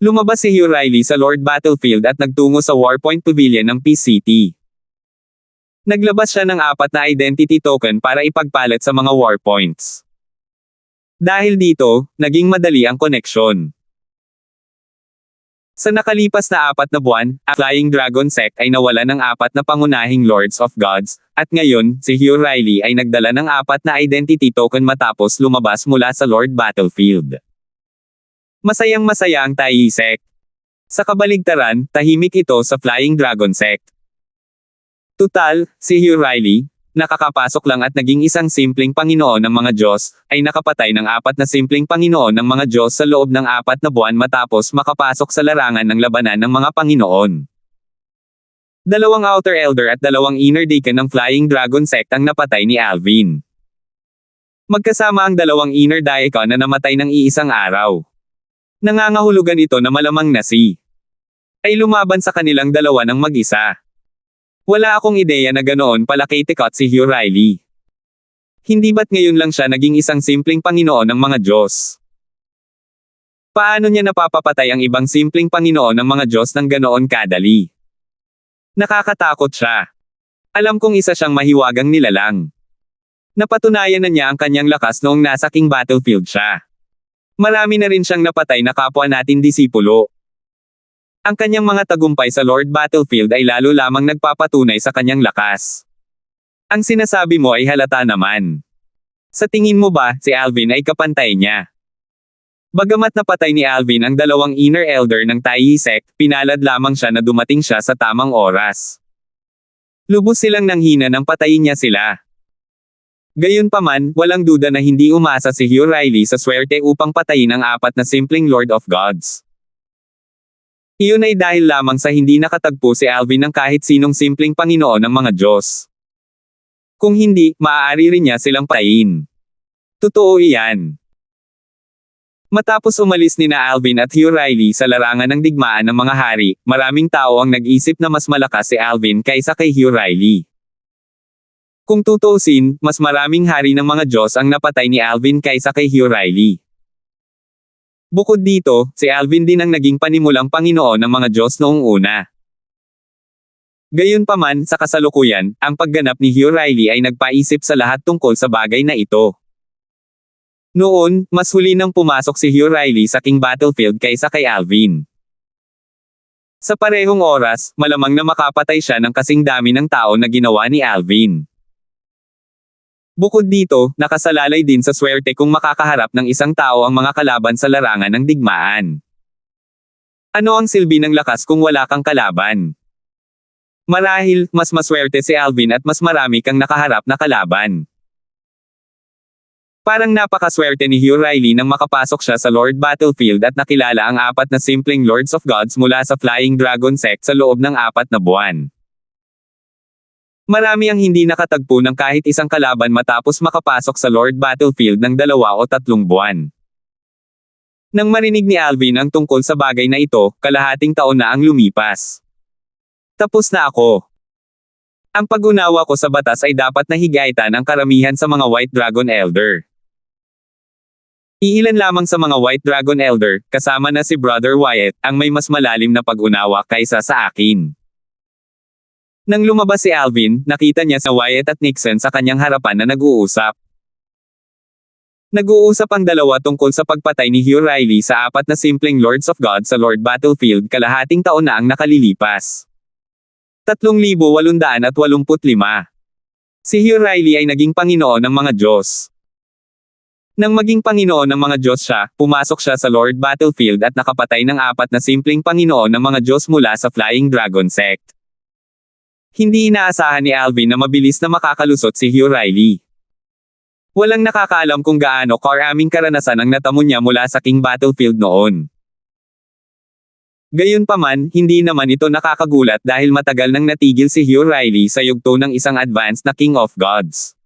Lumabas si Hugh Riley sa Lord Battlefield at nagtungo sa Warpoint Pavilion ng Peace City. Naglabas siya ng 4 na identity token para ipagpalit sa mga warpoints. Dahil dito, naging madali ang koneksyon. Sa nakalipas na 4 na buwan, ang Flying Dragon Sect ay nawala ng 4 na pangunahing Lords of Gods, at ngayon, si Hugh Riley ay nagdala ng 4 na identity token matapos lumabas mula sa Lord Battlefield. Masayang-masaya ang Tai Sect. Sa kabaligtaran, tahimik ito sa Flying Dragon Sect. Tutal, si Hugh Riley, nakakapasok lang at naging isang simpleng Panginoon ng mga Diyos, ay nakapatay ng 4 na simpleng Panginoon ng mga Diyos sa loob ng 4 na buwan matapos makapasok sa larangan ng labanan ng mga Panginoon. 2 Outer Elder at 2 Inner Deacon ng Flying Dragon Sect ang napatay ni Alvin. Magkasama ang 2 Inner Deacon na namatay ng iisang araw. Nangangahulugan ito na malamang na si ay lumaban sa kanilang dalawa ng mag-isa. Wala akong ideya na ganoon pala kay-tikot si Hugh Riley. Hindi ba't ngayon lang siya naging isang simpleng Panginoon ng mga Diyos? Paano niya napapapatay ang ibang simpleng Panginoon ng mga Diyos ng ganoon kadali? Nakakatakot siya. Alam kong isa siyang mahiwagang nilalang. Napatunayan na niya ang kanyang lakas noong nasa King Battlefield siya. Marami na rin siyang napatay na kapwa natin disipulo. Ang kanyang mga tagumpay sa Lord Battlefield ay lalo lamang nagpapatunay sa kanyang lakas. Ang sinasabi mo ay halata naman. Sa tingin mo ba, si Alvin ay kapantay niya? Bagamat napatay ni Alvin ang 2 Inner Elder ng Tai Sect, pinalad lamang siya na dumating siya sa tamang oras. Lubos silang nanghina nang patayin niya sila. Gayunpaman, walang duda na hindi umasa si Hugh Riley sa swerte upang patayin ang 4 na simpleng Lord of Gods. Iyon ay dahil lamang sa hindi nakatagpo si Alvin ng kahit sinong simpleng Panginoon ng mga Diyos. Kung hindi, maaari rin niya silang patayin. Totoo iyan. Matapos umalis nina Alvin at Hugh Riley sa larangan ng digmaan ng mga hari, maraming tao ang nag-isip na mas malakas si Alvin kaysa kay Hugh Riley. Kung tutuusin, mas maraming hari ng mga Diyos ang napatay ni Alvin kaysa kay Hugh Riley. Bukod dito, si Alvin din ang naging panimulang Panginoon ng mga Diyos noong una. Gayunpaman, sa kasalukuyan, ang pagganap ni Hugh Riley ay nagpaisip sa lahat tungkol sa bagay na ito. Noon, mas huli nang pumasok si Hugh Riley sa King Battlefield kaysa kay Alvin. Sa parehong oras, malamang na makapatay siya ng kasing dami ng tao na ginawa ni Alvin. Bukod dito, nakasalalay din sa swerte kung makakaharap ng isang tao ang mga kalaban sa larangan ng digmaan. Ano ang silbi ng lakas kung wala kang kalaban? Marahil, mas maswerte si Alvin at mas marami kang nakaharap na kalaban. Parang napakaswerte ni Hugh Riley nang makapasok siya sa Lord Battlefield at nakilala ang 4 na simpleng Lords of Gods mula sa Flying Dragon Sect sa loob ng 4 na buwan. Marami ang hindi nakatagpo ng kahit isang kalaban matapos makapasok sa Lord Battlefield ng 2 o 3 buwan. Nang marinig ni Alvin ang tungkol sa bagay na ito, kalahating taon na ang lumipas. Tapos na ako. Ang pag-unawa ko sa batas ay dapat na higaitan ang karamihan sa mga White Dragon Elder. Iilan lamang sa mga White Dragon Elder, kasama na si Brother Wyatt, ang may mas malalim na pag-unawa kaysa sa akin. Nang lumabas si Alvin, nakita niya sa Wyatt at Nixon sa kanyang harapan na nag-uusap. Nag-uusap ang dalawa tungkol sa pagpatay ni Hugh Riley sa 4 na simpleng Lords of God sa Lord Battlefield kalahating taon na ang nakalilipas. 3,885. Si Hugh Riley ay naging Panginoon ng mga Diyos. Nang maging Panginoon ng mga Diyos siya, pumasok siya sa Lord Battlefield at nakapatay ng 4 na simpleng Panginoon ng mga Diyos mula sa Flying Dragon Sect. Hindi inaasahan ni Alvin na mabilis na makakalusot si Hugh Riley. Walang nakakaalam kung gaano karaming karanasan ang natamo niya mula sa King Battlefield noon. Gayunpaman, hindi naman ito nakakagulat dahil matagal nang natigil si Hugh Riley sa yugto ng isang advanced na King of Gods.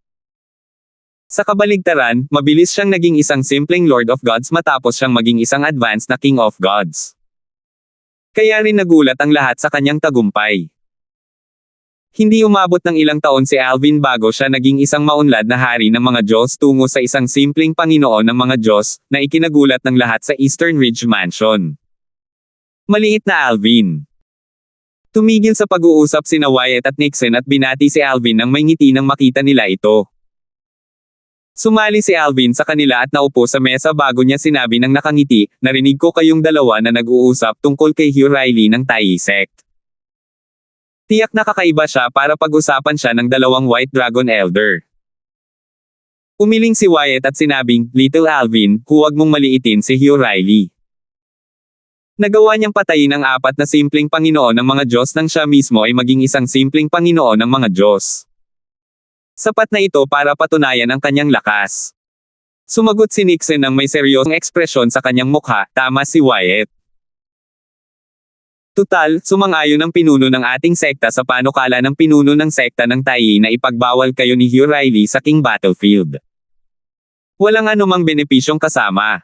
Sa kabaligtaran, mabilis siyang naging isang simpleng Lord of Gods matapos siyang maging isang advanced na King of Gods. Kaya rin nagulat ang lahat sa kanyang tagumpay. Hindi umabot ng ilang taon si Alvin bago siya naging isang maunlad na hari ng mga Diyos tungo sa isang simpleng Panginoon ng mga Diyos, na ikinagulat ng lahat sa Eastern Ridge Mansion. Maliit na Alvin. Tumigil sa pag-uusap sina Wyatt at Nixon at binati si Alvin nang may ngiti nang makita nila ito. Sumali si Alvin sa kanila at naupo sa mesa bago niya sinabi ng nakangiti, "Narinig ko kayong dalawa na nag-uusap tungkol kay Hugh Riley ng Tayi sect." Tiyak na kakaiba siya para pag-usapan siya ng dalawang White Dragon Elder. Umiling si Wyatt at sinabing, "Little Alvin, huwag mong maliitin si Hugh Riley. Nagawa niyang patayin ang apat na simpleng Panginoon ng mga Diyos nang siya mismo ay maging isang simpleng Panginoon ng mga Diyos. Sapat na ito para patunayan ang kanyang lakas." Sumagot si Nixon nang may seryosong ekspresyon sa kanyang mukha, "Tama si Wyatt. Tutal, sumang-ayon ang pinuno ng ating sekta sa panukala ng pinuno ng sekta ng Tayi na ipagbawal kayo ni Hugh Riley sa King Battlefield. Walang anumang benepisyong kasama.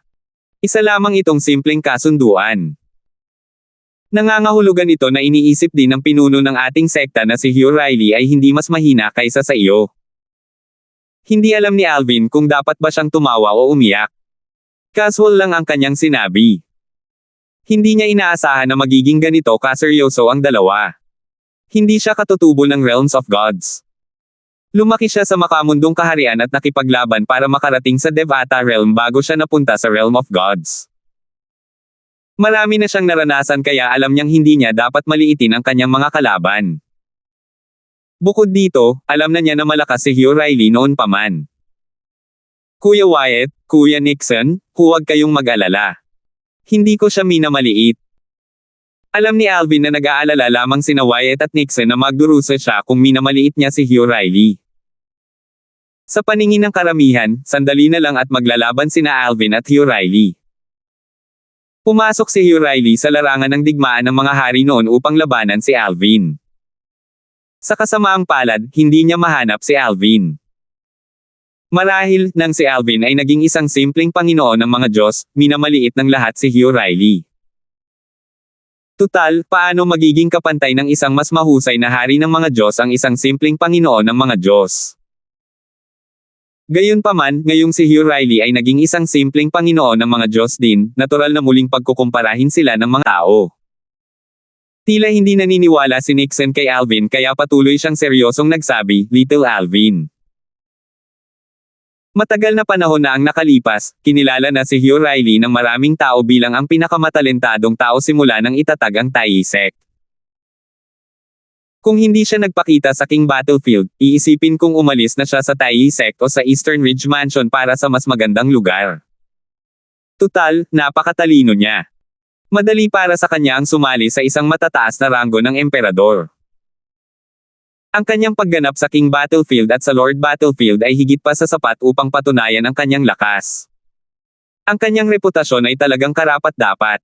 Isa lamang itong simpleng kasunduan. Nangangahulugan ito na iniisip din ng pinuno ng ating sekta na si Hugh Riley ay hindi mas mahina kaysa sa iyo." Hindi alam ni Alvin kung dapat ba siyang tumawa o umiyak. Casual lang ang kanyang sinabi. Hindi niya inaasahan na magiging ganito kaseryoso ang dalawa. Hindi siya katutubo ng Realms of Gods. Lumaki siya sa makamundong kaharian at nakipaglaban para makarating sa Devata Realm bago siya napunta sa Realm of Gods. Marami na siyang naranasan kaya alam niyang hindi niya dapat maliitin ang kanyang mga kalaban. Bukod dito, alam na niya na malakas si Hugh Riley noon pa man. Kuya Wyatt, Kuya Nixon, huwag kayong mag-alala. Hindi ko siya minamaliit. Alam ni Alvin na nag-aalala lamang sina Wyatt at Nixon na magdurusa siya kung minamaliit niya si Hugh Riley. Sa paningin ng karamihan, sandali na lang at maglalaban sina Alvin at Hugh Riley. Pumasok si Hugh Riley sa larangan ng digmaan ng mga hari noon upang labanan si Alvin. Sa kasamaang palad, hindi niya mahanap si Alvin. Marahil, nang si Alvin ay naging isang simpleng Panginoon ng mga Diyos, minamaliit ng lahat si Hugh Riley. Tutal, paano magiging kapantay ng isang mas mahusay na hari ng mga Diyos ang isang simpleng Panginoon ng mga Diyos? Gayunpaman, ngayong si Hugh Riley ay naging isang simpleng Panginoon ng mga Diyos din, natural na muling pagkukumparahin sila ng mga tao. Tila hindi naniniwala si Nixon kay Alvin kaya patuloy siyang seryosong nagsabi, "Little Alvin. Matagal na panahon na ang nakalipas, kinilala na si Hugh Riley ng maraming tao bilang ang pinakamatalentadong tao simula nang itatag ang Tayi sect. Kung hindi siya nagpakita sa King Battlefield, iisipin kung umalis na siya sa Tayi sect o sa Eastern Ridge Mansion para sa mas magandang lugar. Tutal, napakatalino niya. Madali para sa kanya ang sumali sa isang matataas na ranggo ng emperador. Ang kanyang pagganap sa King Battlefield at sa Lord Battlefield ay higit pa sa sapat upang patunayan ang kanyang lakas. Ang kanyang reputasyon ay talagang karapat-dapat.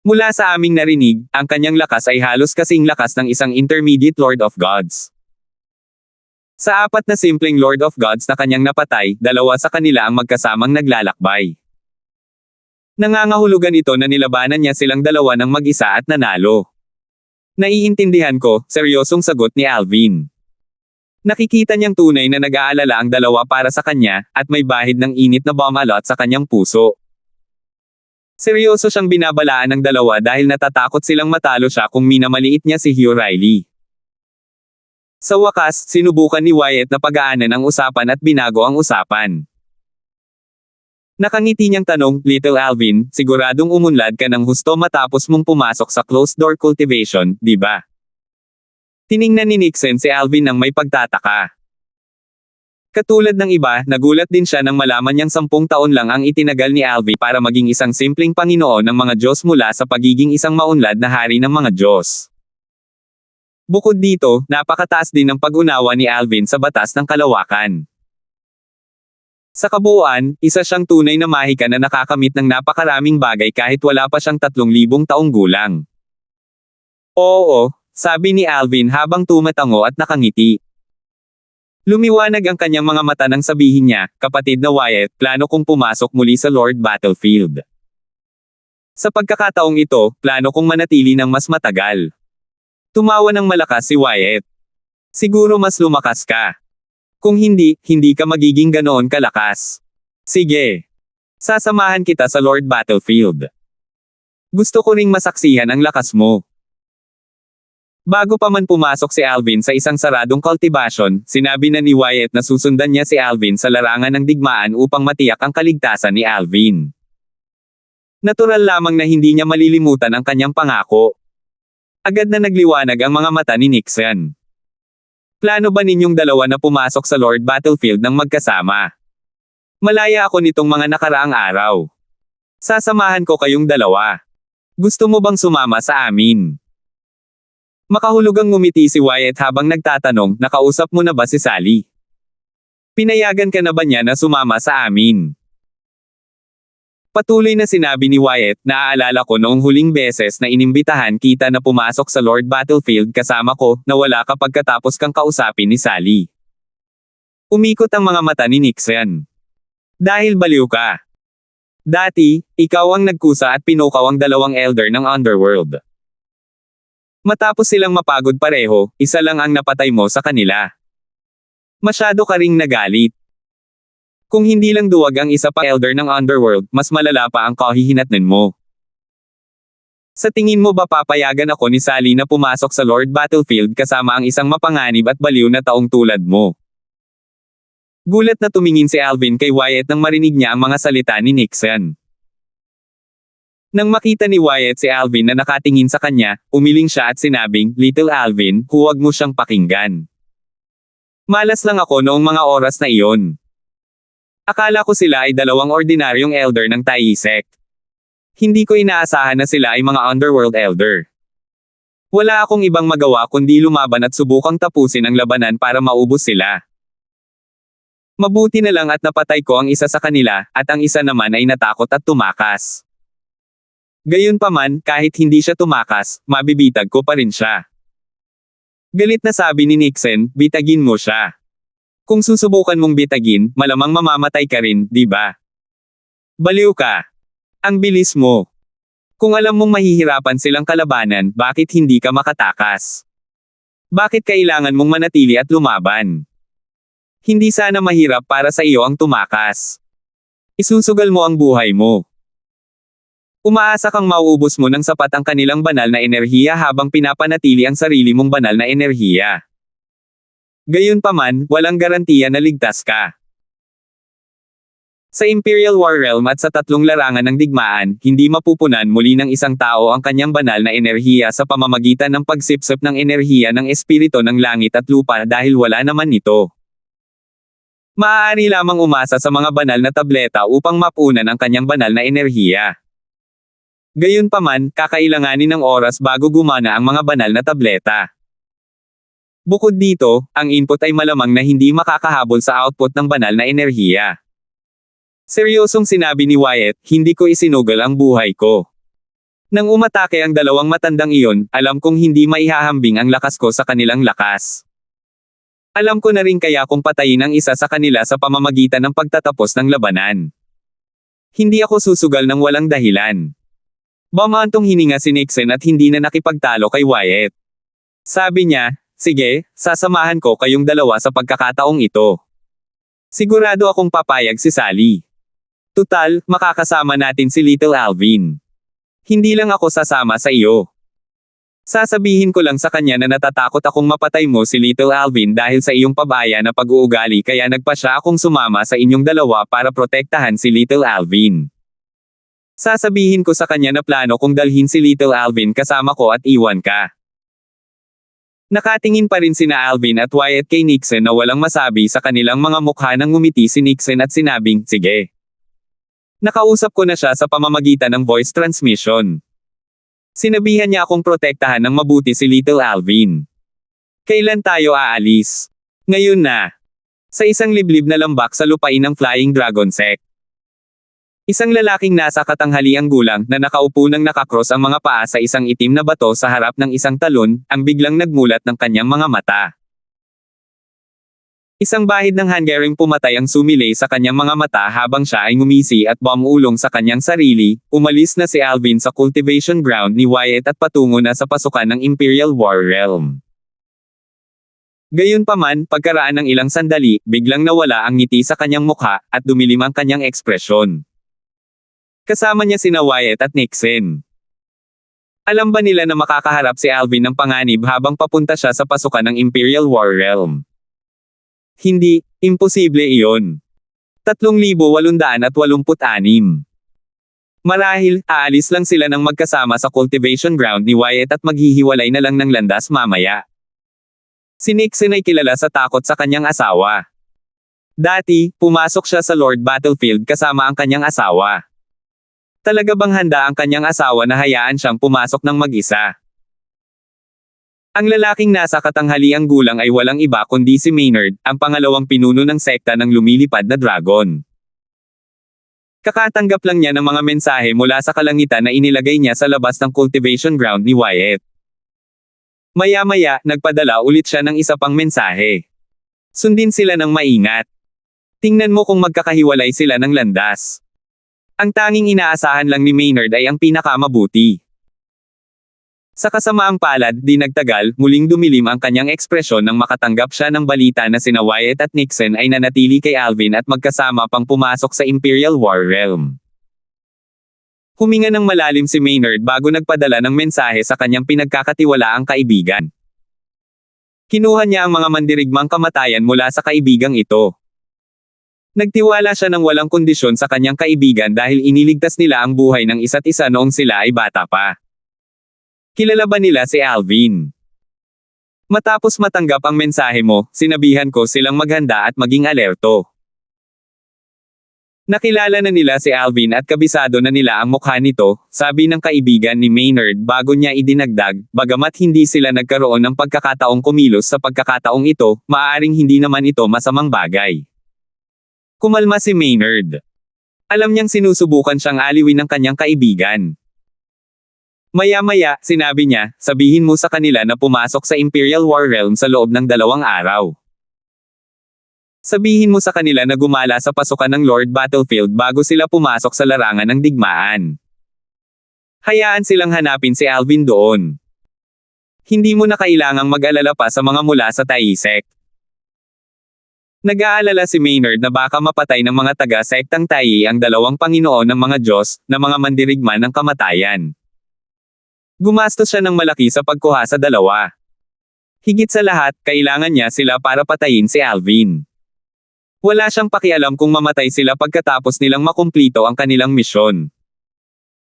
Mula sa aming narinig, ang kanyang lakas ay halos kasing lakas ng isang intermediate Lord of Gods. Sa apat na simpleng Lord of Gods na kanyang napatay, dalawa sa kanila ang magkasamang naglalakbay. Nangangahulugan ito na nilabanan niya silang dalawa ng mag-isa at nanalo. Naiintindihan ko, seryosong sagot ni Alvin. Nakikita niyang tunay na nag-aalala ang dalawa para sa kanya, at may bahid ng init na bumalot sa kanyang puso. Seryoso siyang binabalaan ng dalawa dahil natatakot silang matalo siya kung minamaliit niya si Hugh Riley. Sa wakas, sinubukan ni Wyatt na pagaanan ang usapan at binago ang usapan. Nakangiti niyang tanong, "Little Alvin, siguradong umunlad ka ng husto matapos mong pumasok sa closed-door cultivation, di ba?" Tiningnan ni Nixon si Alvin nang may pagtataka. Katulad ng iba, nagulat din siya nang malaman niyang 10 taon lang ang itinagal ni Alvin para maging isang simpleng Panginoon ng mga Diyos mula sa pagiging isang maunlad na hari ng mga Diyos. Bukod dito, napakataas din ng pag-unawa ni Alvin sa batas ng kalawakan. Sa kabuuan, isa siyang tunay na mahika na nakakamit ng napakaraming bagay kahit wala pa siyang 3,000 taong gulang. Oo, sabi ni Alvin habang tumatango at nakangiti. Lumiwanag ang kanyang mga mata nang sabihin niya, "Kapatid na Wyatt, plano kong pumasok muli sa Lord Battlefield. Sa pagkakataong ito, plano kong manatili ng mas matagal." Tumawa ng malakas si Wyatt. Siguro mas lumakas ka. Kung hindi, hindi ka magiging ganoon kalakas. Sige. Sasamahan kita sa Lord Battlefield. Gusto ko ring masaksihan ang lakas mo. Bago pa man pumasok si Alvin sa isang saradong cultivation, sinabi na ni Wyatt na susundan niya si Alvin sa larangan ng digmaan upang matiyak ang kaligtasan ni Alvin. Natural lamang na hindi niya malilimutan ang kanyang pangako. Agad na nagliwanag ang mga mata ni Nixon. Plano ba ninyong dalawa na pumasok sa Lord Battlefield ng magkasama? Malaya ako nitong mga nakaraang araw. Sasamahan ko kayong dalawa. Gusto mo bang sumama sa amin? Makahulugang ngumiti si Wyatt habang nagtatanong, nakausap mo na ba si Sally? Pinayagan ka na ba niya na sumama sa amin? Patuloy na sinabi ni Wyatt, naaalala ko noong huling beses na inimbitahan kita na pumasok sa Lord Battlefield kasama ko, na wala ka pagkatapos kang kausapin ni Sally. Umikot ang mga mata ni Nixon. Dahil baliw ka. Dati, ikaw ang nagkusa at pinukaw ang dalawang elder ng Underworld. Matapos silang mapagod pareho, isa lang ang napatay mo sa kanila. Masyado ka ring nagalit. Kung hindi lang duwag ang isa pa elder ng Underworld, mas malala pa ang kahihinatnan mo. Sa tingin mo ba papayagan ako ni Sally na pumasok sa Lord Battlefield kasama ang isang mapanganib at baliw na taong tulad mo? Gulat na tumingin si Alvin kay Wyatt nang marinig niya ang mga salita ni Nixon. Nang makita ni Wyatt si Alvin na nakatingin sa kanya, umiling siya at sinabing, "Little Alvin, huwag mo siyang pakinggan. Malas lang ako noong mga oras na iyon. Akala ko sila ay dalawang ordinaryong elder ng Tai sect. Hindi ko inaasahan na sila ay mga Underworld elder. Wala akong ibang magawa kundi lumaban at subukang tapusin ang labanan para maubos sila. Mabuti na lang at napatay ko ang isa sa kanila, at ang isa naman ay natakot at tumakas. Gayunpaman, kahit hindi siya tumakas, mabibitag ko pa rin siya." Galit na sabi ni Nixon, "Bitagin mo siya. Kung susubukan mong bitagin, malamang mamamatay ka rin, di ba? Baliw ka. Ang bilis mo. Kung alam mong mahihirapan silang kalabanan, bakit hindi ka makatakas? Bakit kailangan mong manatili at lumaban? Hindi sana mahirap para sa iyo ang tumakas. Isusugal mo ang buhay mo. Umaasa kang mauubos mo ng sapat ang kanilang banal na enerhiya habang pinapanatili ang sarili mong banal na enerhiya. Gayunpaman, walang garantiya na ligtas ka. Sa Imperial War Realm at sa tatlong larangan ng digmaan, hindi mapupunan muli ng isang tao ang kanyang banal na enerhiya sa pamamagitan ng pagsipsip ng enerhiya ng espiritu ng langit at lupa dahil wala naman nito. Maaari lamang umasa sa mga banal na tableta upang mapunan ang kanyang banal na enerhiya. Gayunpaman, kakailanganin ng oras bago gumana ang mga banal na tableta. Bukod dito, ang input ay malamang na hindi makakahabol sa output ng banal na enerhiya. Seryosong sinabi ni Wyatt, "Hindi ko isinugal ang buhay ko. Nang umatake ang dalawang matandang iyon, alam kong hindi maihahambing ang lakas ko sa kanilang lakas. Alam ko na rin kaya kung patayin ang isa sa kanila sa pamamagitan ng pagtatapos ng labanan. Hindi ako susugal ng walang dahilan." Bumantong hininga si Nixon at hindi na nakipagtalo kay Wyatt. Sabi niya, "Sige, sasamahan ko kayong dalawa sa pagkakataong ito. Sigurado akong papayag si Sally. Tutal, makakasama natin si Little Alvin. Hindi lang ako sasama sa iyo. Sasabihin ko lang sa kanya na natatakot akong mapatay mo si Little Alvin dahil sa iyong pabaya na pag-uugali kaya nagpasya akong sumama sa inyong dalawa para protektahan si Little Alvin. Sasabihin ko sa kanya na plano kong dalhin si Little Alvin kasama ko at iwan ka." Nakatingin pa rin sina Alvin at Wyatt kay Nixon na walang masabi sa kanilang mga mukha nang ngumiti si Nixon at sinabing, "Sige. Nakausap ko na siya sa pamamagitan ng voice transmission. Sinabihan niya akong protektahan ng mabuti si Little Alvin. Kailan tayo aalis? Ngayon na. Sa isang liblib na lambak sa lupain ng Flying Dragon Sect. Isang lalaking nasa katanghaliang gulang na nakaupo nang nakakross ang mga paa sa isang itim na bato sa harap ng isang talon, ang biglang nagmulat ng kanyang mga mata. Isang bahid ng hangering pumatay ang sumilay sa kanyang mga mata habang siya ay ngumisi at bumulong sa kanyang sarili. Umalis na si Alvin sa cultivation ground ni Wyatt at patungo na sa pasukan ng Imperial War Realm. Gayunpaman, pagkaraan ng ilang sandali, biglang nawala ang ngiti sa kanyang mukha, at dumilim ang kanyang ekspresyon. Kasama niya sina Wyatt at Nixon. Alam ba nila na makakaharap si Alvin ng panganib habang papunta siya sa pasukan ng Imperial War Realm? Hindi, imposible iyon. 3,886. Marahil, aalis lang sila ng magkasama sa cultivation ground ni Wyatt at maghihiwalay na lang ng landas mamaya. Si Nixon ay kilala sa takot sa kanyang asawa. Dati, pumasok siya sa Lord Battlefield kasama ang kanyang asawa. Talaga bang handa ang kanyang asawa na hayaan siyang pumasok ng mag-isa? Ang lalaking nasa katanghaliang gulang ay walang iba kundi si Maynard, ang pangalawang pinuno ng sekta ng lumilipad na dragon. Kakatanggap lang niya ng mga mensahe mula sa kalangitan na inilagay niya sa labas ng cultivation ground ni Wyatt. Maya-maya, nagpadala ulit siya ng isa pang mensahe. Sundin sila ng maingat. Tingnan mo kung magkakahiwalay sila ng landas. Ang tanging inaasahan lang ni Maynard ay ang pinakamabuti. Sa kasamaang palad, di nagtagal, muling dumilim ang kanyang ekspresyon nang makatanggap siya ng balita na sina Wyatt at Nixon ay nanatili kay Alvin at magkasama pang pumasok sa Imperial War Realm. Huminga ng malalim si Maynard bago nagpadala ng mensahe sa kanyang pinagkakatiwalaang kaibigan. Kinuha niya ang mga mandirigmang kamatayan mula sa kaibigang ito. Nagtiwala siya ng walang kondisyon sa kanyang kaibigan dahil iniligtas nila ang buhay ng isa't isa noong sila ay bata pa. Kilala ba nila si Alvin? Matapos matanggap ang mensahe mo, sinabihan ko silang maghanda at maging alerto. Nakilala na nila si Alvin at kabisado na nila ang mukha nito, sabi ng kaibigan ni Maynard bago niya idinagdag, bagamat hindi sila nagkaroon ng pagkakataong kumilos sa pagkakataong ito, maaaring hindi naman ito masamang bagay. Kumalma si Maynard. Alam niyang sinusubukan siyang aliwin ng kanyang kaibigan. Maya-maya, sinabi niya, sabihin mo sa kanila na pumasok sa Imperial War Realm sa loob ng 2 araw. Sabihin mo sa kanila na gumala sa pasukan ng Lord Battlefield bago sila pumasok sa larangan ng digmaan. Hayaan silang hanapin si Alvin doon. Hindi mo na kailangang mag-alala pa sa mga mula sa Taisek. Nag-aalala si Maynard na baka mapatay ng mga taga-sektang Tayi ang 2 Panginoon ng mga Diyos, na mga mandirigma ng kamatayan. Gumastos siya ng malaki sa pagkuha sa 2. Higit sa lahat, kailangan niya sila para patayin si Alvin. Wala siyang pakialam kung mamatay sila pagkatapos nilang makumplito ang kanilang misyon.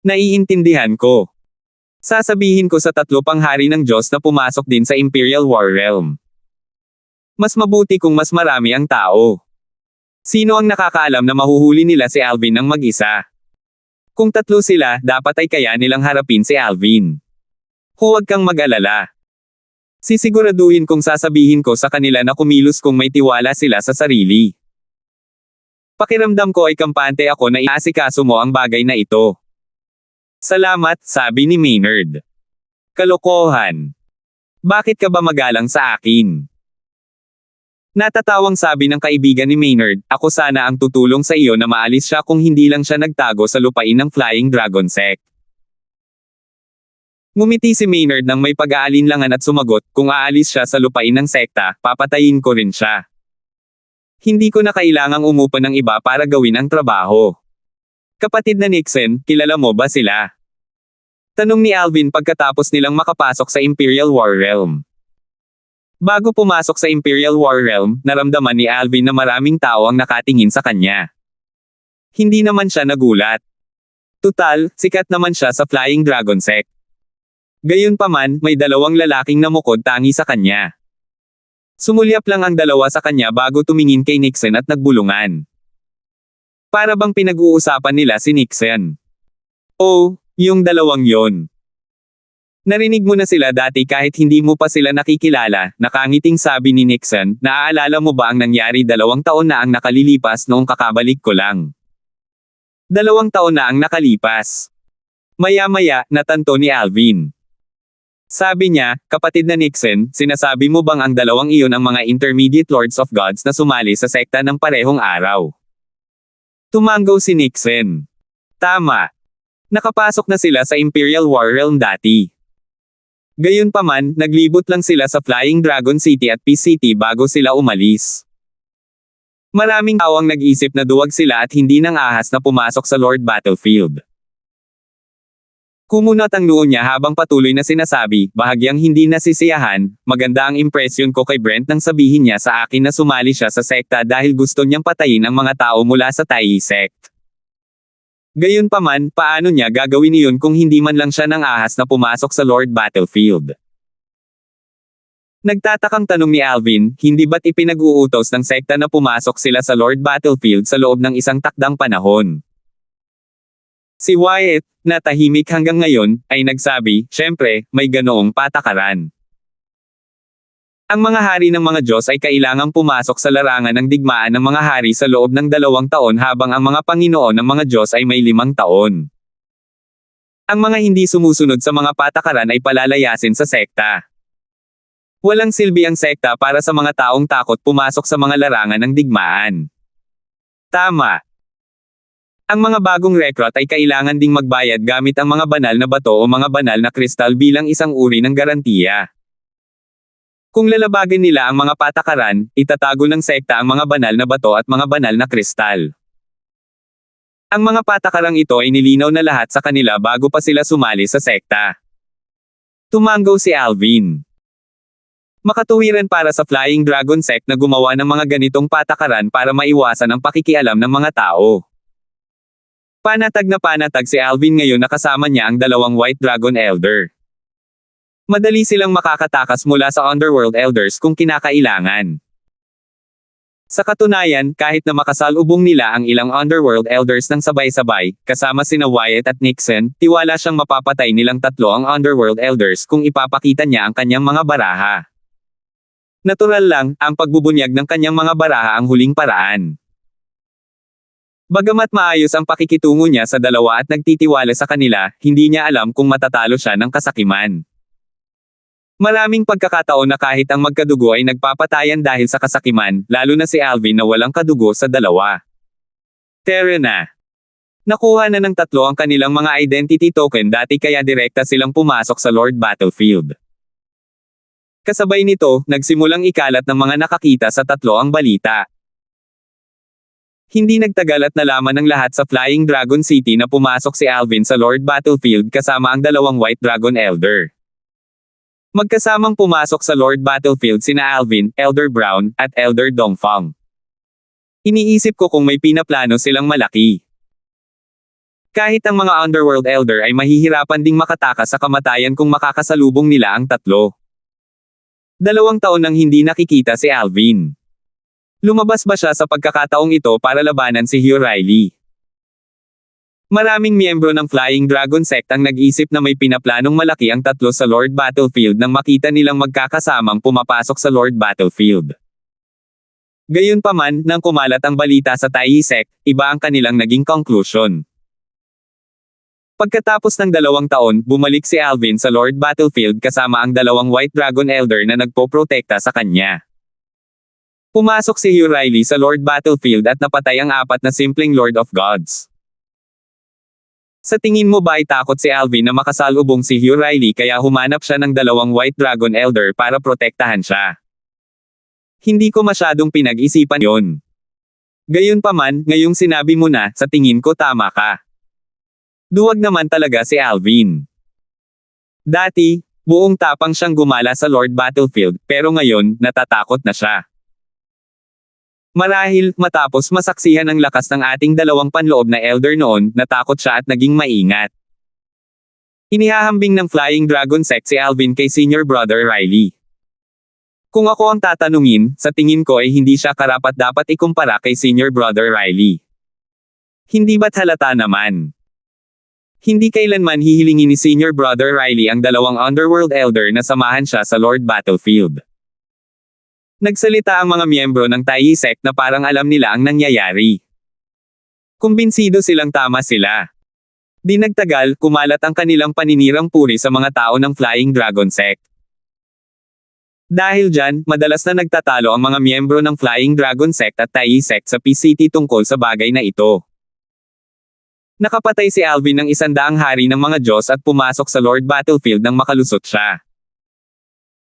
Naiintindihan ko. Sasabihin ko sa 3 panghari ng Diyos na pumasok din sa Imperial War Realm. Mas mabuti kung mas marami ang tao. Sino ang nakakaalam na mahuhuli nila si Alvin ng mag-isa? Kung 3 sila, dapat ay kaya nilang harapin si Alvin. Huwag kang mag-alala. Sisiguraduhin kong sasabihin ko sa kanila na kumilos kung may tiwala sila sa sarili. Pakiramdam ko ay kampante ako na iasikaso mo ang bagay na ito. Salamat, sabi ni Maynard. Kalokohan. Bakit ka ba magalang sa akin? Natatawang sabi ng kaibigan ni Maynard, ako sana ang tutulong sa iyo na maalis siya kung hindi lang siya nagtago sa lupain ng Flying Dragon Sect. Ngumiti si Maynard nang may pag-aalinlangan at sumagot, kung aalis siya sa lupain ng sekta, papatayin ko rin siya. Hindi ko na kailangang umupa ng iba para gawin ang trabaho. Kapatid na Nixon, kilala mo ba sila? Tanong ni Alvin pagkatapos nilang makapasok sa Imperial War Realm. Bago pumasok sa Imperial War Realm, naramdaman ni Alvin na maraming tao ang nakatingin sa kanya. Hindi naman siya nagulat. Tutal, sikat naman siya sa Flying Dragon Sect. Gayunpaman, may 2 lalaking namukod tangi sa kanya. Sumulyap lang ang 2 sa kanya bago tumingin kay Nixon at nagbulungan. Para bang pinag-uusapan nila si Nixon. Oh, yung 2 yon. Narinig mo na sila dati kahit hindi mo pa sila nakikilala, nakangiting sabi ni Nixon, naaalala mo ba ang nangyari 2 taon na ang nakalilipas noong kakabalik ko lang? 2 taon na ang nakalipas. Maya-maya, natanto ni Alvin. Sabi niya, kapatid na Nixon, sinasabi mo bang ang 2 iyon ang mga Intermediate Lords of Gods na sumali sa sekta ng parehong araw? Tumanggaw si Nixon. Tama. Nakapasok na sila sa Imperial War Realm dati. Gayunpaman, naglibot lang sila sa Flying Dragon City at Peace City bago sila umalis. Maraming tao ang nag-isip na duwag sila at hindi nang ahas na pumasok sa Lord Battlefield. Kumunot ang noo niya habang patuloy na sinasabi, bahagyang hindi nasisiyahan, maganda ang impresyon ko kay Brent nang sabihin niya sa akin na sumali siya sa sekta dahil gusto niyang patayin ang mga tao mula sa Tai sect. Gayunpaman, paano niya gagawin iyon kung hindi man lang siya nang ahas na pumasok sa Lord Battlefield? Nagtatakang tanong ni Alvin, hindi ba't ipinag-uutos ng sekta na pumasok sila sa Lord Battlefield sa loob ng isang takdang panahon? Si Wyatt, na tahimik hanggang ngayon, ay nagsabi, syempre, may ganoong patakaran. Ang mga hari ng mga Diyos ay kailangang pumasok sa larangan ng digmaan ng mga hari sa loob ng 2 taon habang ang mga Panginoon ng mga Diyos ay may 5 taon. Ang mga hindi sumusunod sa mga patakaran ay palalayasin sa sekta. Walang silbi ang sekta para sa mga taong takot pumasok sa mga larangan ng digmaan. Tama. Ang mga bagong recruit ay kailangan ding magbayad gamit ang mga banal na bato o mga banal na kristal bilang isang uri ng garantiya. Kung lalabagin nila ang mga patakaran, itatago ng sekta ang mga banal na bato at mga banal na kristal. Ang mga patakarang ito ay nilinaw na lahat sa kanila bago pa sila sumali sa sekta. Tumango si Alvin. Makatuwiran para sa Flying Dragon sect na gumawa ng mga ganitong patakaran para maiwasan ang pakikialam ng mga tao. Panatag na panatag si Alvin ngayon na kasama niya ang 2 White Dragon Elder. Madali silang makakatakas mula sa Underworld Elders kung kinakailangan. Sa katunayan, kahit na makasalubong nila ang ilang Underworld Elders ng sabay-sabay, kasama sina Wyatt at Nixon, tiwala siyang mapapatay nilang 3 ang Underworld Elders kung ipapakita niya ang kanyang mga baraha. Natural lang, ang pagbubunyag ng kanyang mga baraha ang huling paraan. Bagamat maayos ang pakikitungo niya sa 2 at nagtitiwala sa kanila, hindi niya alam kung matatalo siya ng kasakiman. Maraming pagkakataon na kahit ang magkadugo ay nagpapatayan dahil sa kasakiman, lalo na si Alvin na walang kadugo sa 2. Tara na. Nakuha na ng 3 ang kanilang mga identity token dati kaya direkta silang pumasok sa Lord Battlefield. Kasabay nito, nagsimulang ikalat ng mga nakakita sa 3 ang balita. Hindi nagtagal at nalaman ng lahat sa Flying Dragon City na pumasok si Alvin sa Lord Battlefield kasama ang 2 White Dragon Elder. Magkasamang pumasok sa Lord Battlefield sina Alvin, Elder Brown, at Elder Dongfang. Iniisip ko kung may pinaplano silang malaki. Kahit ang mga Underworld Elder ay mahihirapan ding makatakas sa kamatayan kung makakasalubong nila ang 3. 2 taon nang hindi nakikita si Alvin. Lumabas ba siya sa pagkakataong ito para labanan si Hugh Riley? Maraming miyembro ng Flying Dragon sect ang nag-isip na may pinaplanong malaki ang 3 sa Lord Battlefield nang makita nilang magkakasamang pumapasok sa Lord Battlefield. Gayunpaman, nang kumalat ang balita sa Tai sect, iba ang kanilang naging conclusion. Pagkatapos ng 2 taon, bumalik si Alvin sa Lord Battlefield kasama ang 2 White Dragon Elder na nagpoprotekta sa kanya. Pumasok si Hugh Riley sa Lord Battlefield at napatay ang 4 na simpleng Lord of Gods. Sa tingin mo ba ay takot si Alvin na makasalubong si Hugh Riley kaya humanap siya ng 2 White Dragon Elder para protektahan siya? Hindi ko masyadong pinag-isipan yon. Gayunpaman, ngayong sinabi mo na, sa tingin ko tama ka. Duwag naman talaga si Alvin. Dati, buong tapang siyang gumala sa Lord Battlefield, pero ngayon, natatakot na siya. Marahil, matapos masaksihan ang lakas ng ating 2 panloob na elder noon, natakot siya at naging maingat. Inihahambing ng Flying Dragon sect si Alvin kay Senior Brother Riley. Kung ako ang tatanungin, sa tingin ko ay hindi siya karapat-dapat ikumpara kay Senior Brother Riley. Hindi ba't halata naman? Hindi kailanman hihilingin ni Senior Brother Riley ang 2 Underworld Elder na samahan siya sa Lord Battlefield. Nagsalita ang mga miyembro ng Tai sect na parang alam nila ang nangyayari. Kumbinsido silang tama sila. Di nagtagal, kumalat ang kanilang paninirang puri sa mga tao ng Flying Dragon sect. Dahil dyan, madalas na nagtatalo ang mga miyembro ng Flying Dragon sect at Tai sect sa Peace City tungkol sa bagay na ito. Nakapatay si Alvin ng 100 hari ng mga Diyos at pumasok sa Lord Battlefield nang makalusot siya.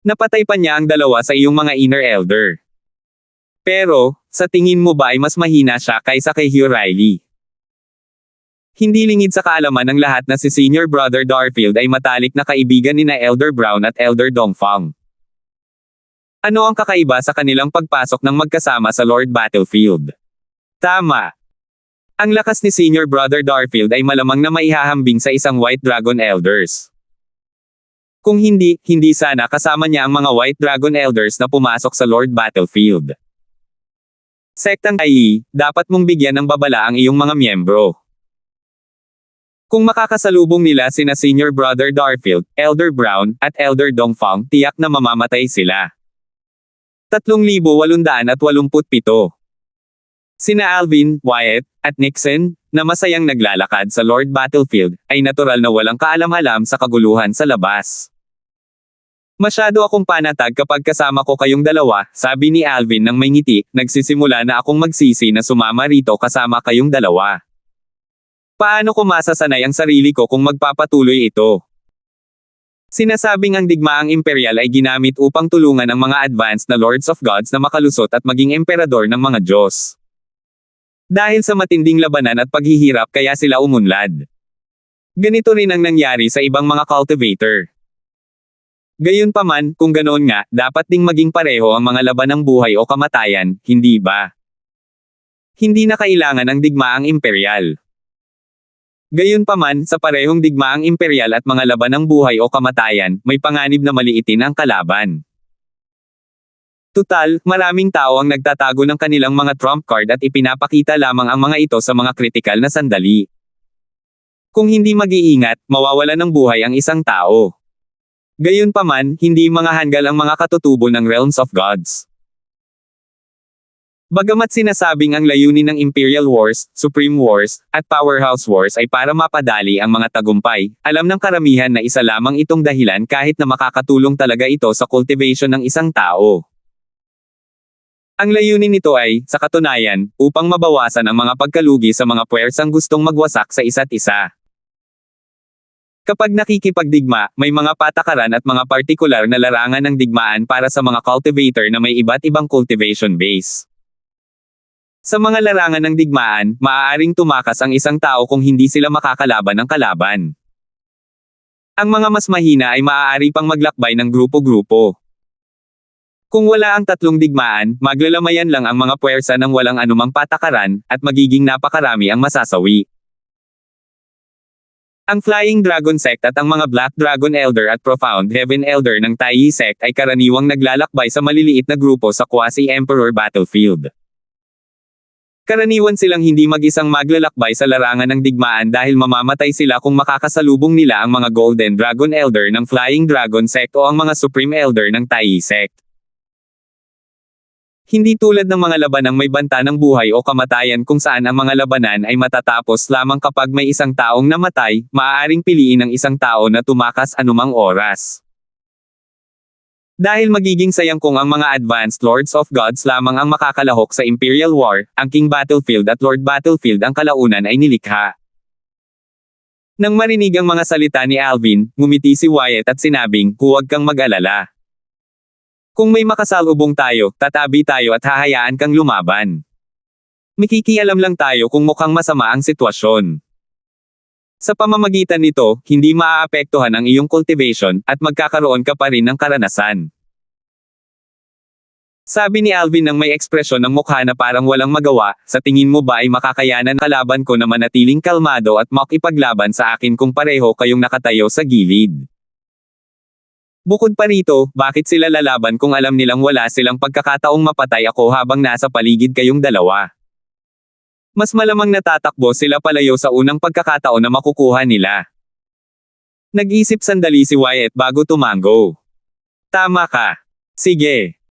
Napatay pa niya ang dalawa sa iyong mga inner elder. Pero, sa tingin mo ba ay mas mahina siya kaysa kay Hugh Riley? Hindi lingid sa kaalaman ng lahat na si Senior Brother Darfield ay matalik na kaibigan nina Elder Brown at Elder Dongfang. Ano ang kakaiba sa kanilang pagpasok ng magkasama sa Lord Battlefield? Tama. Ang lakas ni Senior Brother Darfield ay malamang na maihahambing sa isang White Dragon Elders. Kung hindi sana kasama niya ang mga White Dragon Elders na pumasok sa Lord Battlefield. Sektang Ai, dapat mong bigyan ng babala ang iyong mga miyembro. Kung makakasalubong nila sina Senior Brother Darfield, Elder Brown, at Elder Dongfang, tiyak na mamamatay sila. 3,887. Sina Alvin, Wyatt, at Nixon, na masayang naglalakad sa Lord Battlefield, ay natural na walang kaalam-alam sa kaguluhan sa labas. Masyado akong panatag kapag kasama ko kayong dalawa, sabi ni Alvin nang may ngiti, nagsisimula na akong magsisi na sumama rito kasama kayong dalawa. Paano ko masasanay ang sarili ko kung magpapatuloy ito? Sinasabing ang digmaang imperial ay ginamit upang tulungan ang mga advanced na Lords of Gods na makalusot at maging emperador ng mga Diyos. Dahil sa matinding labanan at paghihirap kaya sila umunlad. Ganito rin ang nangyari sa ibang mga cultivator. Gayunpaman, kung ganoon nga, dapat ding maging pareho ang mga laban ng buhay o kamatayan, hindi ba? Hindi na kailangan ang digmaang imperial. Gayunpaman, sa parehong digmaang imperial at mga laban ng buhay o kamatayan, may panganib na maliitin ang kalaban. Tutal, maraming tao ang nagtatago ng kanilang mga trump card at ipinapakita lamang ang mga ito sa mga kritikal na sandali. Kung hindi mag-iingat, mawawalan ng buhay ang isang tao. Gayunpaman, hindi mga hanggal ang mga katutubo ng Realms of Gods. Bagamat sinasabing ang layunin ng Imperial Wars, Supreme Wars, at Powerhouse Wars ay para mapadali ang mga tagumpay, alam ng karamihan na isa lamang itong dahilan kahit na makakatulong talaga ito sa cultivation ng isang tao. Ang layunin nito ay, sa katunayan, upang mabawasan ang mga pagkalugi sa mga puwersang gustong magwasak sa isa't isa. Kapag nakikipagdigma, may mga patakaran at mga partikular na larangan ng digmaan para sa mga cultivator na may iba't ibang cultivation base. Sa mga larangan ng digmaan, maaaring tumakas ang isang tao kung hindi sila makakalaban ng kalaban. Ang mga mas mahina ay maaari pang maglakbay ng grupo-grupo. Kung wala ang tatlong digmaan, maglalamayan lang ang mga puwersa ng walang anumang patakaran, at magiging napakarami ang masasawi. Ang Flying Dragon Sect at ang mga Black Dragon Elder at Profound Heaven Elder ng Taiyi Sect ay karaniwang naglalakbay sa maliliit na grupo sa Quasi-Emperor Battlefield. Karaniwan silang hindi mag-isang maglalakbay sa larangan ng digmaan dahil mamamatay sila kung makakasalubong nila ang mga Golden Dragon Elder ng Flying Dragon Sect o ang mga Supreme Elder ng Taiyi Sect. Hindi tulad ng mga labanang may banta ng buhay o kamatayan kung saan ang mga labanan ay matatapos lamang kapag may isang taong namatay, maaaring piliin ang isang tao na tumakas anumang oras. Dahil magiging sayang kung ang mga advanced Lords of Gods lamang ang makakalahok sa Imperial War, ang King Battlefield at Lord Battlefield ang kalaunan ay nilikha. Nang marinig ang mga salita ni Alvin, ngumiti si Wyatt at sinabing, huwag kang mag-alala. Kung may makasalubong tayo, tatabi tayo at hahayaan kang lumaban. Makikialam lang tayo kung mukhang masama ang sitwasyon. Sa pamamagitan nito, hindi maaapektuhan ang iyong cultivation, at magkakaroon ka pa rin ng karanasan. Sabi ni Alvin nang may ekspresyon ng mukha na parang walang magawa, sa tingin mo ba ay makakayanan kalaban ko na manatiling kalmado at makipaglaban sa akin kung pareho kayong nakatayo sa gilid? Bukod pa rito, bakit sila lalaban kung alam nilang wala silang pagkakataong mapatay ako habang nasa paligid kayong dalawa? Mas malamang natatakbo sila palayo sa unang pagkakataon na makukuha nila. Nag-isip sandali si Wyatt bago tumango. Tama ka. Sige.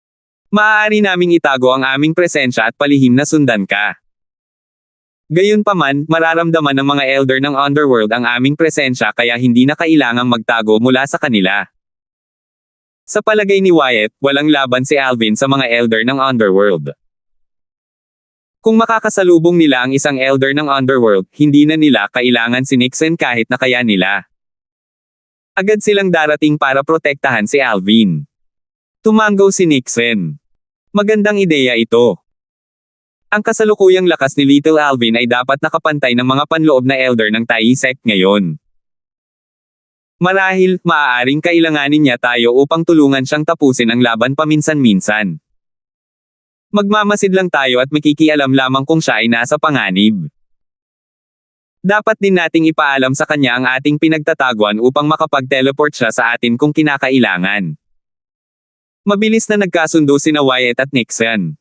Maaari naming itago ang aming presensya at palihim na sundan ka. Gayunpaman, mararamdaman ng mga elder ng Underworld ang aming presensya kaya hindi na kailangang magtago mula sa kanila. Sa palagay ni Wyatt, walang laban si Alvin sa mga elder ng Underworld. Kung makakasalubong nila ang isang elder ng Underworld, hindi na nila kailangan si Nixon kahit na kaya nila. Agad silang darating para protektahan si Alvin. Tumango si Nixon. Magandang ideya ito. Ang kasalukuyang lakas ni Little Alvin ay dapat nakapantay ng mga panloob na elder ng Tai sect ngayon. Marahil, maaaring kailanganin niya tayo upang tulungan siyang tapusin ang laban paminsan-minsan. Magmamasid lang tayo at makikialam lamang kung siya ay nasa panganib. Dapat din nating ipaalam sa kanya ang ating pinagtataguan upang makapag-teleport siya sa atin kung kinakailangan. Mabilis na nagkasundo sina Wyatt at Nixon.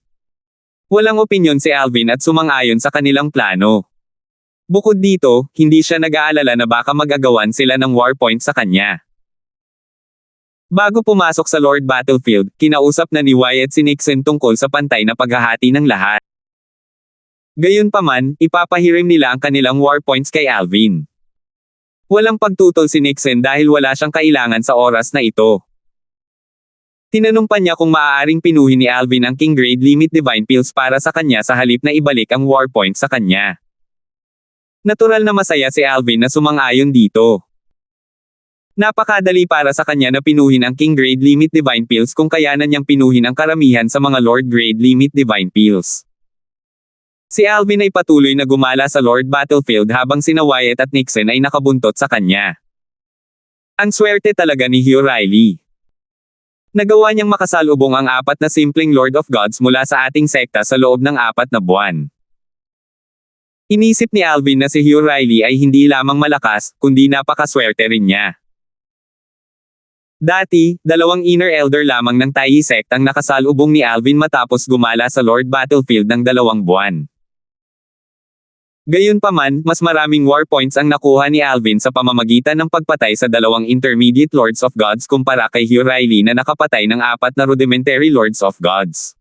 Walang opinyon si Alvin at sumang-ayon sa kanilang plano. Bukod dito, hindi siya nag-aalala na baka mag-agawan sila ng war point sa kanya. Bago pumasok sa Lord Battlefield, kinausap na ni Wyatt si Nixon tungkol sa pantay na paghahati ng lahat. Gayunpaman, ipapahirim nila ang kanilang war points kay Alvin. Walang pagtutol si Nixon dahil wala siyang kailangan sa oras na ito. Tinanong pa niya kung maaaring pinuhin ni Alvin ang King Grade Limit Divine Pills para sa kanya sa halip na ibalik ang war points sa kanya. Natural na masaya si Alvin na sumang-ayon dito. Napakadali para sa kanya na pinuhin ang King Grade Limit Divine Pills kung kayanan niyang pinuhin ang karamihan sa mga Lord Grade Limit Divine Pills. Si Alvin ay patuloy na gumala sa Lord Battlefield habang sina Wyatt at Nixon ay nakabuntot sa kanya. Ang swerte talaga ni Hugh Riley. Nagawa niyang makasalubong ang 4 na simpleng Lord of Gods mula sa ating sekta sa loob ng 4 na buwan. Inisip ni Alvin na si Hugh Riley ay hindi lamang malakas, kundi napakaswerte rin niya. Dati, 2 inner elder lamang ng Tai sect ang nakasalubong ni Alvin matapos gumala sa Lord Battlefield ng 2 buwan. Gayunpaman, mas maraming war points ang nakuha ni Alvin sa pamamagitan ng pagpatay sa 2 intermediate Lords of Gods kumpara kay Hugh Riley na nakapatay ng 4 na rudimentary Lords of Gods.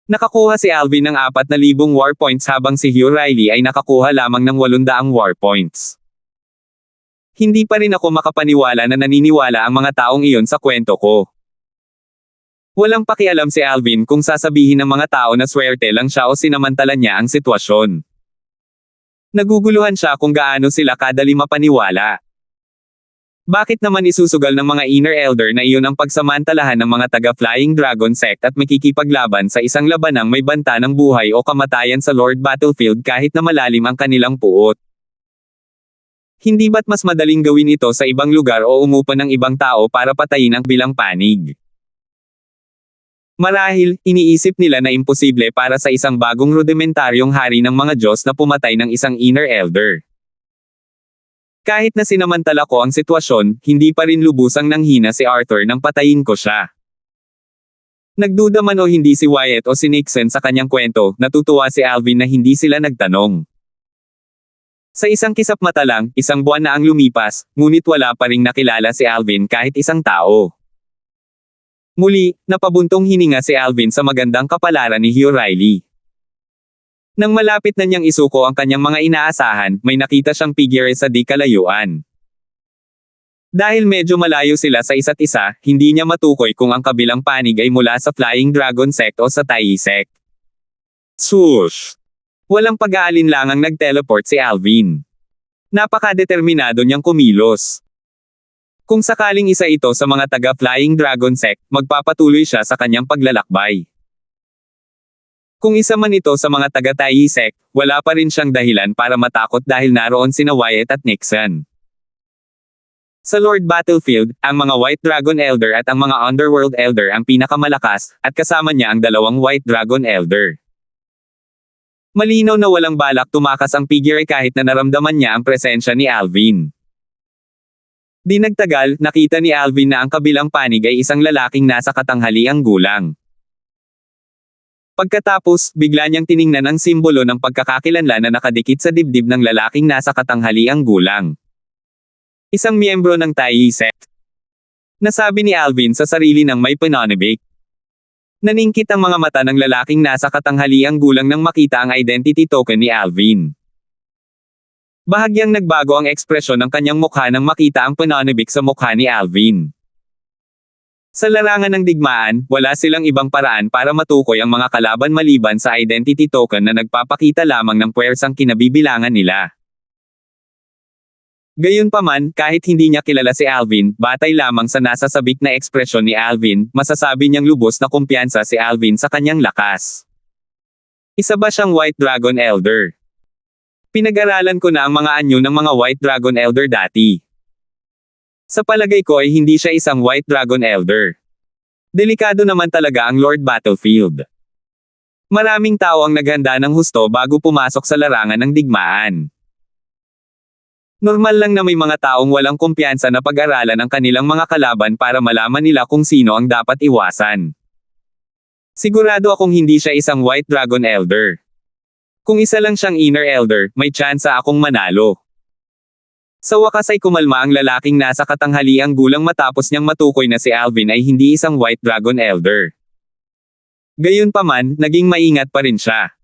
Nakakuha si Alvin ng 4,000 war points habang si Hugh Riley ay nakakuha lamang ng 800 war points. Hindi pa rin ako makapaniwala na naniniwala ang mga taong iyon sa kwento ko. Walang pakialam si Alvin kung sasabihin ng mga tao na swerte lang siya o sinamantala niya ang sitwasyon. Naguguluhan siya kung gaano sila kadali mapaniwala. Bakit naman isusugal ng mga inner elder na iyon ang pagsamantalahan ng mga taga-Flying Dragon sect at makikipaglaban sa isang labanang may banta ng buhay o kamatayan sa Lord Battlefield kahit na malalim ang kanilang puot? Hindi ba't mas madaling gawin ito sa ibang lugar o umupa ng ibang tao para patayin ang bilang panig? Marahil, iniisip nila na imposible para sa isang bagong rudimentaryong hari ng mga Diyos na pumatay ng isang inner elder. Kahit na sinamantala ko ang sitwasyon, hindi pa rin lubusang nanghina si Arthur nang patayin ko siya. Nagduda man o hindi si Wyatt o si Nixon sa kanyang kwento, natutuwa si Alvin na hindi sila nagtanong. Sa isang kisap mata lang, 1 buwan na ang lumipas, ngunit wala pa ring nakilala si Alvin kahit isang tao. Muli, napabuntong hininga si Alvin sa magandang kapalaran ni Hugh Riley. Nang malapit na niyang isuko ang kanyang mga inaasahan, may nakita siyang figure sa di kalayuan. Dahil medyo malayo sila sa isa't isa, hindi niya matukoy kung ang kabilang panig ay mula sa Flying Dragon sect o sa Tai sect. Swoosh! Walang pag-aalinlangang nag-teleport si Alvin. Napakadeterminado niyang kumilos. Kung sakaling isa ito sa mga taga-Flying Dragon sect, magpapatuloy siya sa kanyang paglalakbay. Kung isa man ito sa mga taga-Tai sect, wala pa rin siyang dahilan para matakot dahil naroon sina Wyatt at Nixon. Sa Lord Battlefield, ang mga White Dragon Elder at ang mga Underworld Elder ang pinakamalakas, at kasama niya ang 2 White Dragon Elder. Malinaw na walang balak tumakas ang figure kahit na naramdaman niya ang presensya ni Alvin. Di nagtagal, nakita ni Alvin na ang kabilang panig ay isang lalaking nasa katanghaliang gulang. Pagkatapos, bigla niyang tiningnan ang simbolo ng pagkakakilanlan na nakadikit sa dibdib ng lalaking nasa katanghaliang gulang. Isang miyembro ng Tai sect. Nasabi ni Alvin sa sarili ng may pananabik. Naningkit ang mga mata ng lalaking nasa katanghaliang gulang nang makita ang identity token ni Alvin. Bahagyang nagbago ang ekspresyon ng kanyang mukha nang makita ang pananabik sa mukha ni Alvin. Sa larangan ng digmaan, wala silang ibang paraan para matukoy ang mga kalaban maliban sa identity token na nagpapakita lamang ng puwersang kinabibilangan nila. Gayunpaman, kahit hindi niya kilala si Alvin, batay lamang sa nasasabik na ekspresyon ni Alvin, masasabi niyang lubos na kumpiyansa si Alvin sa kanyang lakas. Isa ba siyang White Dragon Elder? Pinag-aralan ko na ang mga anyo ng mga White Dragon Elder dati. Sa palagay ko ay hindi siya isang White Dragon Elder. Delikado naman talaga ang Lord Battlefield. Maraming tao ang naghanda ng husto bago pumasok sa larangan ng digmaan. Normal lang na may mga taong walang kumpiyansa na pag-aralan ang kanilang mga kalaban para malaman nila kung sino ang dapat iwasan. Sigurado akong hindi siya isang White Dragon Elder. Kung isa lang siyang Inner Elder, may tsansa akong manalo. Sa wakas ay kumalma ang lalaking nasa katanghaliang gulang matapos niyang matukoy na si Alvin ay hindi isang White Dragon Elder. Gayunpaman, naging maingat pa rin siya.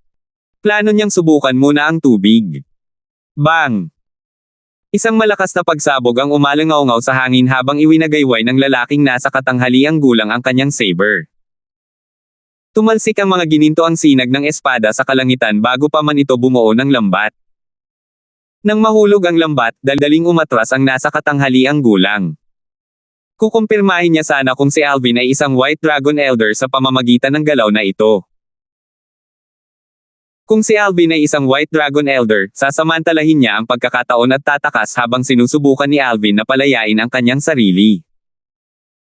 Plano niyang subukan muna ang tubig. Bang! Isang malakas na pagsabog ang umalangaw-ngaw sa hangin habang iwinagayway ng lalaking nasa katanghaliang gulang ang kanyang saber. Tumalsik ang mga ginintoang sinag ng espada sa kalangitan bago pa man ito bumuo ng lambat. Nang mahulog ang lambat, daldaling umatras ang nasa katanghaliang gulang. Kukumpirmahin niya sana kung si Alvin ay isang White Dragon Elder sa pamamagitan ng galaw na ito. Kung si Alvin ay isang White Dragon Elder, sasamantalahin niya ang pagkakataon at tatakas habang sinusubukan ni Alvin na palayain ang kanyang sarili.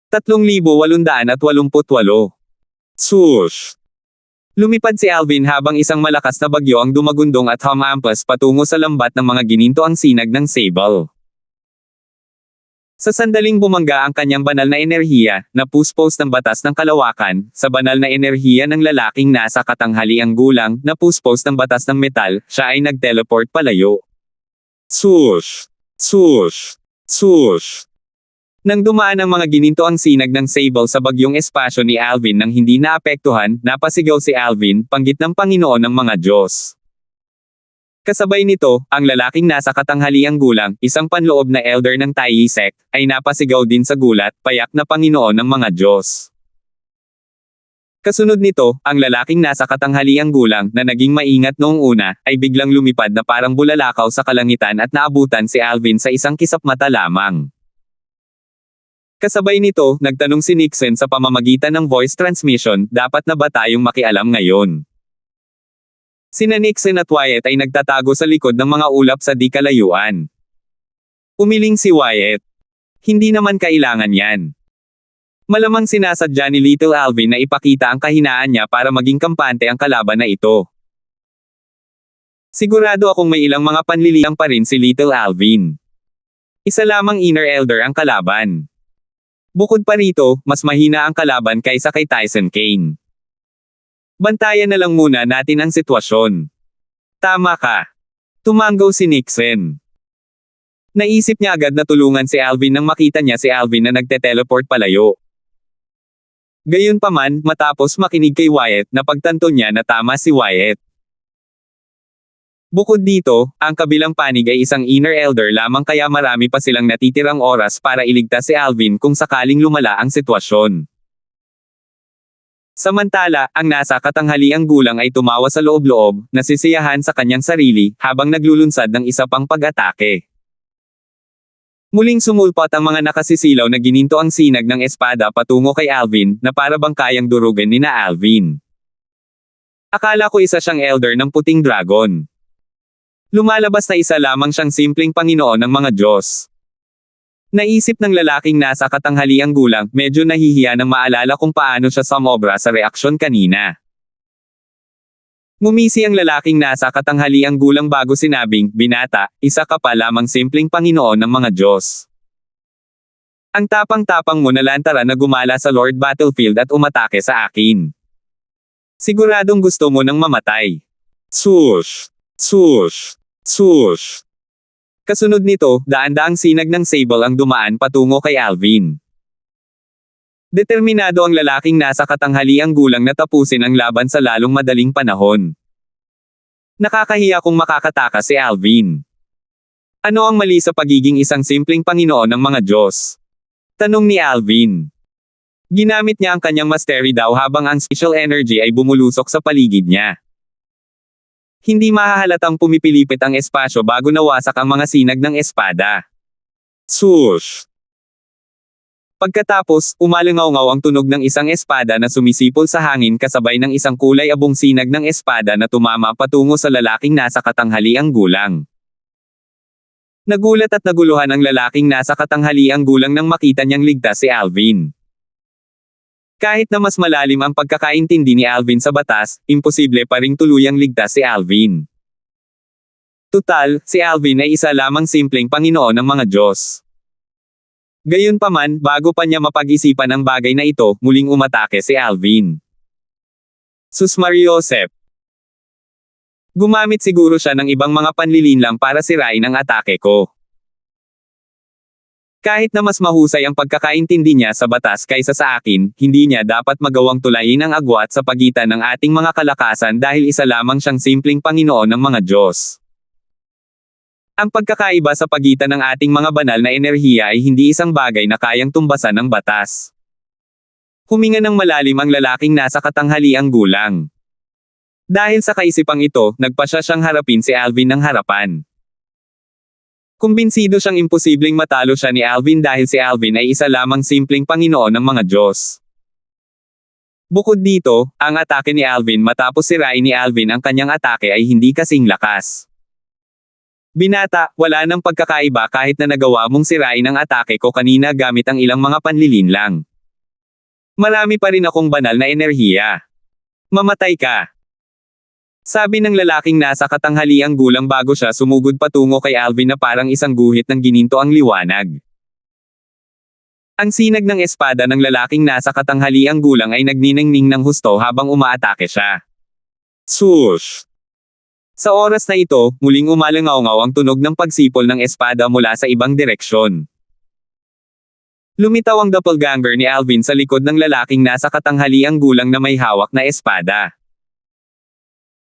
3,888. Swoosh! Lumipad si Alvin habang isang malakas na bagyo ang dumagundong at humampas patungo sa lambat ng mga ginintoang sinag ng sable. Sa sandaling bumangga ang kanyang banal na enerhiya, na puspos ng batas ng kalawakan, sa banal na enerhiya ng lalaking nasa katanghaliang gulang, na puspos ng batas ng metal, siya ay nag-teleport palayo. Swoosh! Swoosh! Swoosh! Nang dumaan ang mga ginintoang sinag ng sable sa bagyong espasyo ni Alvin nang hindi naapektuhan, napasigaw si Alvin, panggit ng Panginoon ng mga Diyos. Kasabay nito, ang lalaking nasa katanghaliang gulang, isang panloob na elder ng Taiyi sect, ay napasigaw din sa gulat, payak na Panginoon ng mga Diyos. Kasunod nito, ang lalaking nasa katanghaliang gulang, na naging maingat noong una, ay biglang lumipad na parang bulalakaw sa kalangitan at naabutan si Alvin sa isang kisap-mata lamang. Kasabay nito, nagtanong si Nixon sa pamamagitan ng voice transmission, dapat na ba tayong makialam ngayon? Sina Nixon at Wyatt ay nagtatago sa likod ng mga ulap sa di kalayuan. Umiling si Wyatt. Hindi naman kailangan yan. Malamang sinasadya ni Little Alvin na ipakita ang kahinaan niya para maging kampante ang kalaban na ito. Sigurado akong may ilang mga panliliang pa rin si Little Alvin. Isa lamang Inner Elder ang kalaban. Bukod pa rito, mas mahina ang kalaban kaysa kay Tyson Kane. Bantayan na lang muna natin ang sitwasyon. Tama ka. Tumanggaw si Nixon. Naisip niya agad na tulungan si Alvin nang makita niya si Alvin na nagte-teleport palayo. Gayunpaman, matapos makinig kay Wyatt, napagtanto niya na tama si Wyatt. Bukod dito, ang kabilang panig ay isang Inner Elder lamang kaya marami pa silang natitirang oras para iligtas si Alvin kung sakaling lumala ang sitwasyon. Samantala, ang nasa katanghaliang gulang ay tumawa sa loob-loob, nasisiyahan sa kanyang sarili, habang naglulunsad ng isa pang pag-atake. Muling sumulpot ang mga nakasisilaw na ginintoang sinag ng espada patungo kay Alvin, na para bang kayang durugan ni na Alvin. Akala ko isa siyang elder ng puting dragon. Lumalabas na isa lamang siyang simpleng Panginoon ng mga Diyos. Naisip ng lalaking nasa katanghaliang gulang, medyo nahihiya nang maalala kung paano siya sumobra sa reaksyon kanina. Ngumisi ang lalaking nasa katanghaliang gulang bago sinabing, "Binata, isa ka pa lamang simpleng Panginoon ng mga Diyos. Ang tapang-tapang mo na lantara na gumala sa Lord Battlefield at umatake sa akin. Siguradong gusto mo nang mamatay." Swoosh! Swoosh! Swoosh! Kasunod nito, daan-daang sinag ng sable ang dumaan patungo kay Alvin. Determinado ang lalaking nasa katanghaliang gulang na tapusin ang laban sa lalong madaling panahon. Nakakahiya kung makakatakas si Alvin. Ano ang mali sa pagiging isang simpleng Panginoon ng mga Diyos? Tanong ni Alvin. Ginamit niya ang kanyang mastery daw habang ang special energy ay bumulusok sa paligid niya. Hindi mahahalatang pumipilipit ang espasyo bago nawasak ang mga sinag ng espada. Swoosh! Pagkatapos, umalangaw-ngaw ang tunog ng isang espada na sumisipol sa hangin kasabay ng isang kulay abong sinag ng espada na tumama patungo sa lalaking nasa katanghaliang gulang. Nagulat at naguluhan ang lalaking nasa katanghaliang gulang nang makita niyang ligtas si Alvin. Kahit na mas malalim ang pagkakaintindi ni Alvin sa batas, imposible pa ring tuluyang ligtas si Alvin. Tutal, si Alvin ay isa lamang simpleng Panginoon ng mga Diyos. Gayunpaman, bago pa niya mapag-isipan ang bagay na ito, muling umatake si Alvin. Sus Mariosep. Gumamit siguro siya ng ibang mga panlilinlang para sirain ang atake ko. Kahit na mas mahusay ang pagkakaintindi niya sa batas kaysa sa akin, hindi niya dapat magawang tulayin ang agwat sa pagitan ng ating mga kalakasan dahil isa lamang siyang simpleng Panginoon ng mga Diyos. Ang pagkakaiba sa pagitan ng ating mga banal na enerhiya ay hindi isang bagay na kayang tumbasan ng batas. Huminga ng malalim ang lalaking nasa katanghaliang gulang. Dahil sa kaisipang ito, nagpasya siyang harapin si Alvin ng harapan. Kumbinsido siyang imposibleng matalo siya ni Alvin dahil si Alvin ay isa lamang simpleng Panginoon ng mga Diyos. Bukod dito, ang atake ni Alvin matapos sirain ni Alvin ang kanyang atake ay hindi kasing lakas. Binata, wala nang pagkakaiba kahit na nagawa mong sirain ang atake ko kanina gamit ang ilang mga panlilinlang. Marami pa rin akong banal na enerhiya. Mamatay ka. Sabi ng lalaking nasa katanghaliang gulang bago siya sumugod patungo kay Alvin na parang isang guhit ng gininto ang liwanag. Ang sinag ng espada ng lalaking nasa katanghaliang gulang ay nagniningning ng husto habang umaatake siya. Swoosh! Sa oras na ito, muling umalangaw-ngaw ang tunog ng pagsipol ng espada mula sa ibang direksyon. Lumitaw ang doppelganger ni Alvin sa likod ng lalaking nasa katanghaliang gulang na may hawak na espada.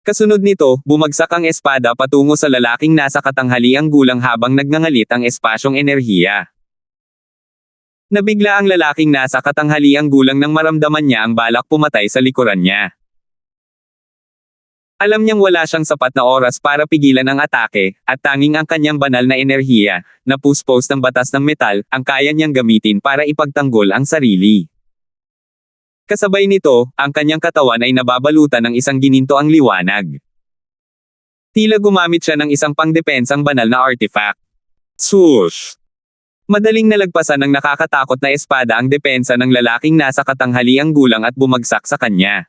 Kasunod nito, bumagsak ang espada patungo sa lalaking nasa katanghaliang gulang habang nagngangalit ang espasyong enerhiya. Nabigla ang lalaking nasa katanghaliang gulang nang maramdaman niya ang balak pumatay sa likuran niya. Alam niyang wala siyang sapat na oras para pigilan ang atake, at tanging ang kanyang banal na enerhiya, na puspos ng batas ng metal, ang kaya niyang gamitin para ipagtanggol ang sarili. Kasabay nito, ang kanyang katawan ay nababalutan ng isang gininto ang liwanag. Tila gumamit siya ng isang pangdepensang banal na artifact. Swoosh! Madaling nalagpasan ng nakakatakot na espada ang depensa ng lalaking nasa katanghaliang gulang at bumagsak sa kanya.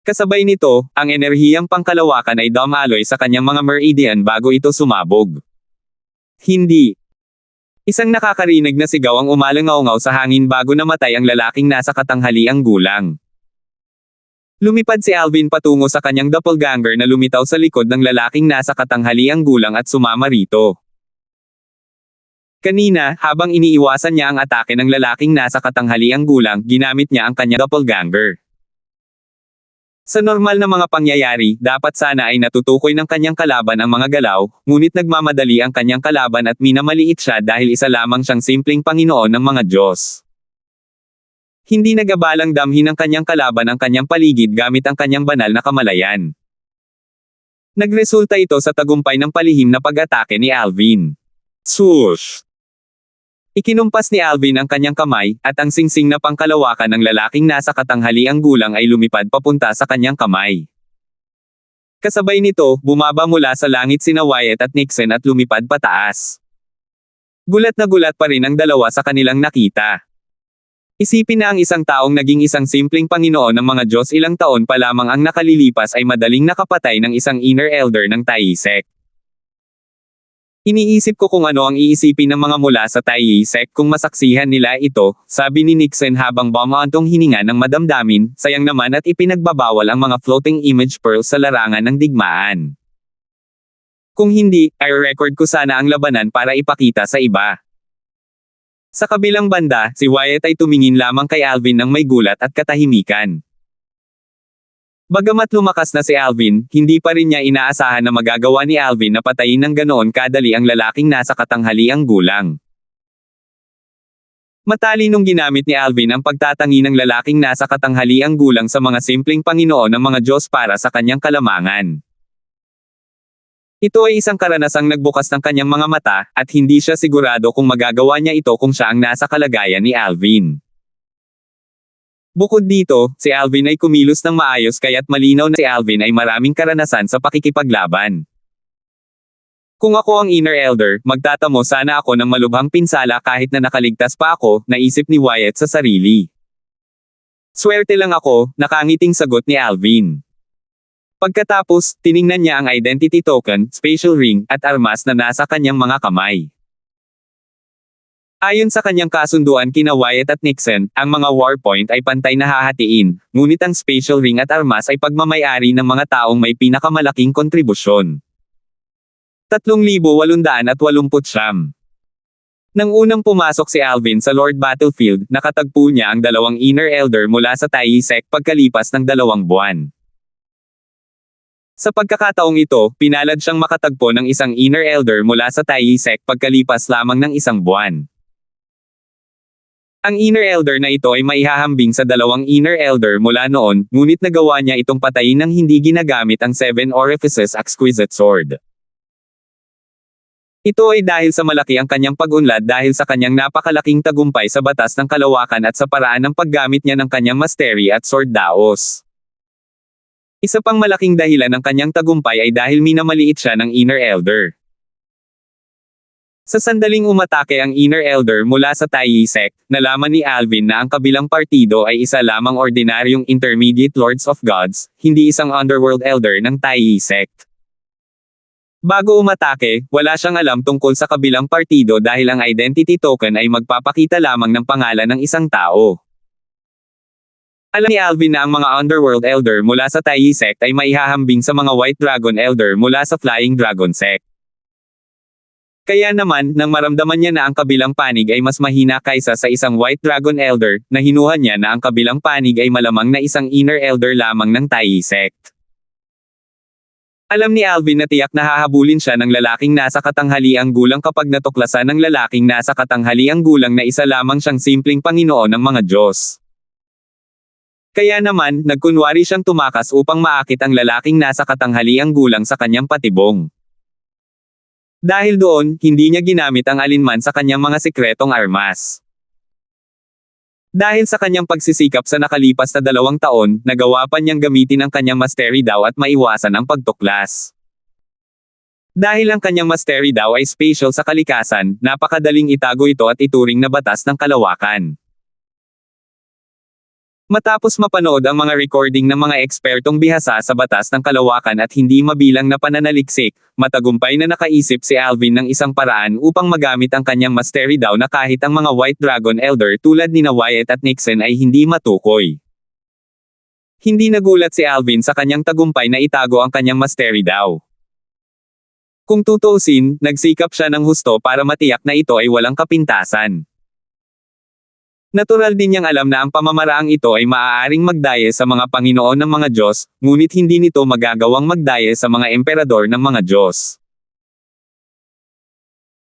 Kasabay nito, ang enerhiyang pangkalawakan ay dumaloy sa kanyang mga meridian bago ito sumabog. Hindi. Isang nakakarinig na sigaw ang umalangaw-ngaw sa hangin bago namatay ang lalaking nasa katanghaliang gulang. Lumipad si Alvin patungo sa kanyang doppelganger na lumitaw sa likod ng lalaking nasa katanghaliang gulang at sumama rito. Kanina, habang iniiwasan niya ang atake ng lalaking nasa katanghaliang gulang, ginamit niya ang kanyang doppelganger. Sa normal na mga pangyayari, dapat sana ay natutukoy ng kanyang kalaban ang mga galaw, ngunit nagmamadali ang kanyang kalaban at minamaliit siya dahil isa lamang siyang simpleng Panginoon ng mga Diyos. Hindi nagabalang damhin ng kanyang kalaban ang kanyang paligid gamit ang kanyang banal na kamalayan. Nagresulta ito sa tagumpay ng palihim na pag-atake ni Alvin. Swoosh! Ikinumpas ni Alvin ang kanyang kamay, at ang singsing na pangkalawakan ng lalaking nasa katanghaliang gulang ay lumipad papunta sa kanyang kamay. Kasabay nito, bumaba mula sa langit sina Wyatt at Nixon at lumipad pataas. Gulat na gulat pa rin ang dalawa sa kanilang nakita. Isipin na ang isang taong naging isang simpleng Panginoon ng mga Diyos ilang taon pa lamang ang nakalilipas ay madaling nakapatay ng isang inner elder ng Taisek. Iniisip ko kung ano ang iisipin ng mga mula sa Taisek kung masaksihan nila ito, sabi ni Nixon habang bumaantong hininga ng madamdamin, sayang naman at ipinagbabawal ang mga floating image pearls sa larangan ng digmaan. Kung hindi, ay record ko sana ang labanan para ipakita sa iba. Sa kabilang banda, si Wyatt ay tumingin lamang kay Alvin ng may gulat at katahimikan. Bagamat lumakas na si Alvin, hindi pa rin niya inaasahan na magagawa ni Alvin na patayin ng ganoon kadali ang lalaking nasa katanghaliang gulang. Matalinong ginamit ni Alvin ang pagtatangi ng lalaking nasa katanghaliang gulang sa mga simpleng Panginoon ng mga Diyos para sa kanyang kalamangan. Ito ay isang karanasang nagbukas ng kanyang mga mata, at hindi siya sigurado kung magagawa niya ito kung siya ang nasa kalagayan ni Alvin. Bukod dito, si Alvin ay kumilos ng maayos kaya't malinaw na si Alvin ay maraming karanasan sa pakikipaglaban. Kung ako ang Inner Elder, magtatamo sana ako ng malubhang pinsala kahit na nakaligtas pa ako, naisip ni Wyatt sa sarili. Swerte lang ako, nakangiting sagot ni Alvin. Pagkatapos, tiningnan niya ang identity token, spatial ring, at armas na nasa kanyang mga kamay. Ayon sa kanyang kasunduan kina Wyatt at Nixon, ang mga war point ay pantay na hahatiin, ngunit ang spatial ring at armas ay pagmamayari ng mga taong may pinakamalaking kontribusyon. 3,889. Nang unang pumasok si Alvin sa Lord Battlefield, nakatagpo niya ang dalawang Inner Elder mula sa Tai Sect pagkalipas ng 2 buwan. Sa pagkakataong ito, pinalad siyang makatagpo ng isang Inner Elder mula sa Tai Sect pagkalipas lamang ng 1 buwan. Ang Inner Elder na ito ay maihahambing sa dalawang Inner Elder mula noon, ngunit nagawa niya itong patayin ng hindi ginagamit ang 7 Orifices Exquisite Sword. Ito ay dahil sa malaki ang kanyang pag-unlad dahil sa kanyang napakalaking tagumpay sa batas ng kalawakan at sa paraan ng paggamit niya ng kanyang mastery at sword daos. Isa pang malaking dahilan ng kanyang tagumpay ay dahil minamaliit siya ng Inner Elder. Sa sandaling umatake ang Inner Elder mula sa Tai Sect, nalaman ni Alvin na ang kabilang partido ay isa lamang ordinaryong Intermediate Lords of Gods, hindi isang Underworld Elder ng Tai Sect. Bago umatake, wala siyang alam tungkol sa kabilang partido dahil ang identity token ay magpapakita lamang ng pangalan ng isang tao. Alam ni Alvin na ang mga Underworld Elder mula sa Tai Sect ay maihahambing sa mga White Dragon Elder mula sa Flying Dragon Sect. Kaya naman, nang maramdaman niya na ang kabilang panig ay mas mahina kaysa sa isang White Dragon Elder, nahinuhan niya na ang kabilang panig ay malamang na isang Inner Elder lamang ng Tai Sect. Alam ni Alvin na tiyak na hahabulin siya ng lalaking nasa katanghaliang gulang kapag natuklasan ng lalaking nasa katanghaliang gulang na isa lamang siyang simpleng Panginoon ng mga Diyos. Kaya naman, nagkunwari siyang tumakas upang maakit ang lalaking nasa katanghaliang gulang sa kanyang patibong. Dahil doon, hindi niya ginamit ang alinman sa kanyang mga sikretong armas. Dahil sa kanyang pagsisikap sa nakalipas na 2 taon, nagawa pa niyang gamitin ang kanyang mastery daw at maiwasan ang pagtuklas. Dahil ang kanyang mastery daw ay spatial sa kalikasan, napakadaling itago ito at ituring na batas ng kalawakan. Matapos mapanood ang mga recording ng mga ekspertong bihasa sa batas ng kalawakan at hindi mabilang na pananaliksik, matagumpay na nakaisip si Alvin ng isang paraan upang magamit ang kanyang mastery daw na kahit ang mga White Dragon Elder tulad nina Wyatt at Nixon ay hindi matukoy. Hindi nagulat si Alvin sa kanyang tagumpay na itago ang kanyang mastery daw. Kung tutuusin, nagsikap siya ng husto para matiyak na ito ay walang kapintasan. Natural din niyang alam na ang pamamaraang ito ay maaaring magdaya sa mga Panginoon ng mga Diyos, ngunit hindi nito magagawang magdaya sa mga emperador ng mga Diyos.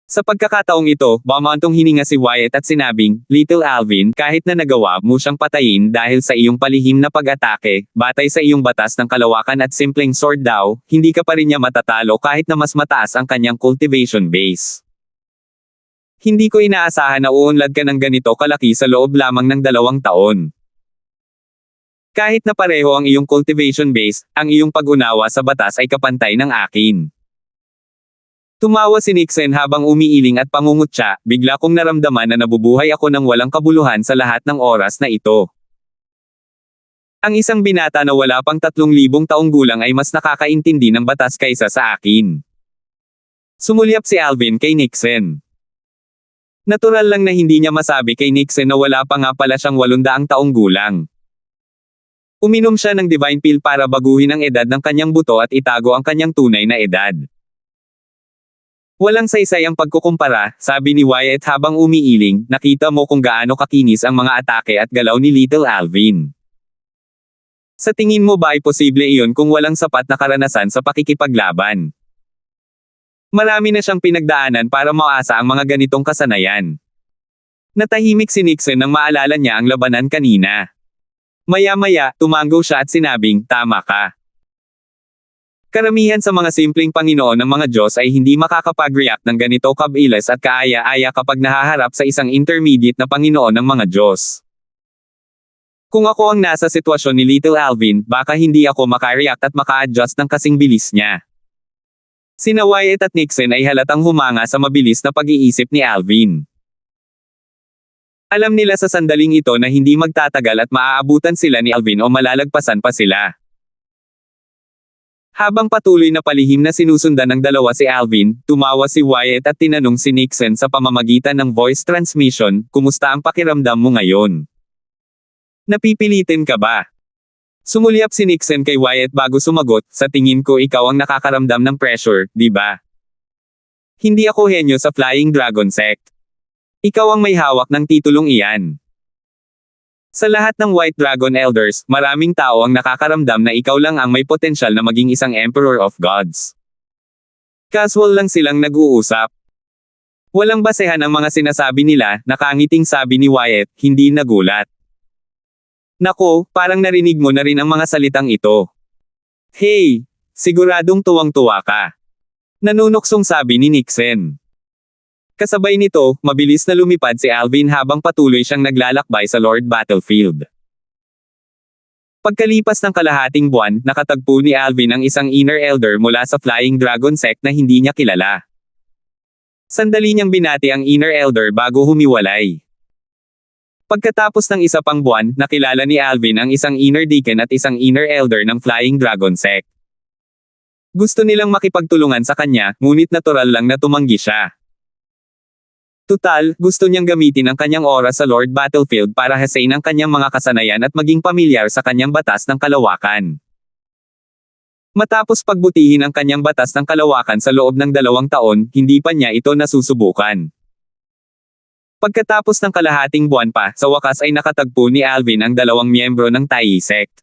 Sa pagkakataong ito, bumantong hininga si Wyatt at sinabing, "Little Alvin, kahit na nagawa mo siyang patayin dahil sa iyong palihim na pag-atake, batay sa iyong batas ng kalawakan at simpleng sword daw, hindi ka pa rin niya matatalo kahit na mas mataas ang kanyang cultivation base. Hindi ko inaasahan na uunlad ka ng ganito kalaki sa loob lamang ng 2 taon. Kahit na pareho ang iyong cultivation base, ang iyong pag-unawa sa batas ay kapantay ng akin." Tumawa si Nixon habang umiiling at pangungutya, bigla kong naramdaman na nabubuhay ako ng walang kabuluhan sa lahat ng oras na ito. Ang isang binata na wala pang 3,000 taong gulang ay mas nakakaintindi ng batas kaysa sa akin. Sumulyap si Alvin kay Nixon. Natural lang na hindi niya masabi kay Nixon na wala pa nga pala siyang 800 taong gulang. Uminom siya ng Divine Pill para baguhin ang edad ng kanyang buto at itago ang kanyang tunay na edad. Walang saysay ang pagkukumpara, sabi ni Wyatt habang umiiling, nakita mo kung gaano kakinis ang mga atake at galaw ni Little Alvin. Sa tingin mo ba ay posible iyon kung walang sapat na karanasan sa pakikipaglaban? Marami na siyang pinagdaanan para maasa ang mga ganitong kasanayan. Natahimik si Nixon nang maalala niya ang labanan kanina. Maya-maya, tumango siya at sinabing, tama ka. Karamihan sa mga simpleng Panginoon ng mga Diyos ay hindi makakapag-react ng ganito kabilis at kaaya-aya kapag nahaharap sa isang intermediate na Panginoon ng mga Diyos. Kung ako ang nasa sitwasyon ni Little Alvin, baka hindi ako makareact at maka-adjust ng kasing bilis niya. Sina Wyatt at Nixon ay halatang humanga sa mabilis na pag-iisip ni Alvin. Alam nila sa sandaling ito na hindi magtatagal at maaabutan sila ni Alvin o malalagpasan pa sila. Habang patuloy na palihim na sinusundan ng dalawa si Alvin, tumawa si Wyatt at tinanong si Nixon sa pamamagitan ng voice transmission, kumusta ang pakiramdam mo ngayon? Napipilitin ka ba? Sumulyap si Nixon kay Wyatt bago sumagot, sa tingin ko ikaw ang nakakaramdam ng pressure, di ba? Hindi ako henyo sa Flying Dragon Sect. Ikaw ang may hawak ng titulong iyan. Sa lahat ng White Dragon Elders, maraming tao ang nakakaramdam na ikaw lang ang may potensyal na maging isang Emperor of Gods. Casual lang silang nag-uusap. Walang basehan ang mga sinasabi nila, nakangiting sabi ni Wyatt, hindi nagulat. Nako, parang narinig mo na rin ang mga salitang ito. Hey, siguradong tuwang-tuwa ka. Nanunuksong sabi ni Nixon. Kasabay nito, mabilis na lumipad si Alvin habang patuloy siyang naglalakbay sa Lord Battlefield. Pagkalipas ng kalahating buwan, nakatagpo ni Alvin ang isang Inner Elder mula sa Flying Dragon Sect na hindi niya kilala. Sandali niyang binati ang Inner Elder bago humiwalay. Pagkatapos ng isa pang buwan, nakilala ni Alvin ang isang Inner Deacon at isang Inner Elder ng Flying Dragon Sect. Gusto nilang makipagtulungan sa kanya, ngunit natural lang na tumanggi siya. Tutal, gusto niyang gamitin ang kanyang oras sa Lord Battlefield para hasain ang kanyang mga kasanayan at maging pamilyar sa kanyang batas ng kalawakan. Matapos pagbutihin ang kanyang batas ng kalawakan sa loob ng 2 taon, hindi pa niya ito nasusubukan. Pagkatapos ng kalahating buwan pa, sa wakas ay nakatagpo ni Alvin ang 2 miyembro ng Taiyi Sect.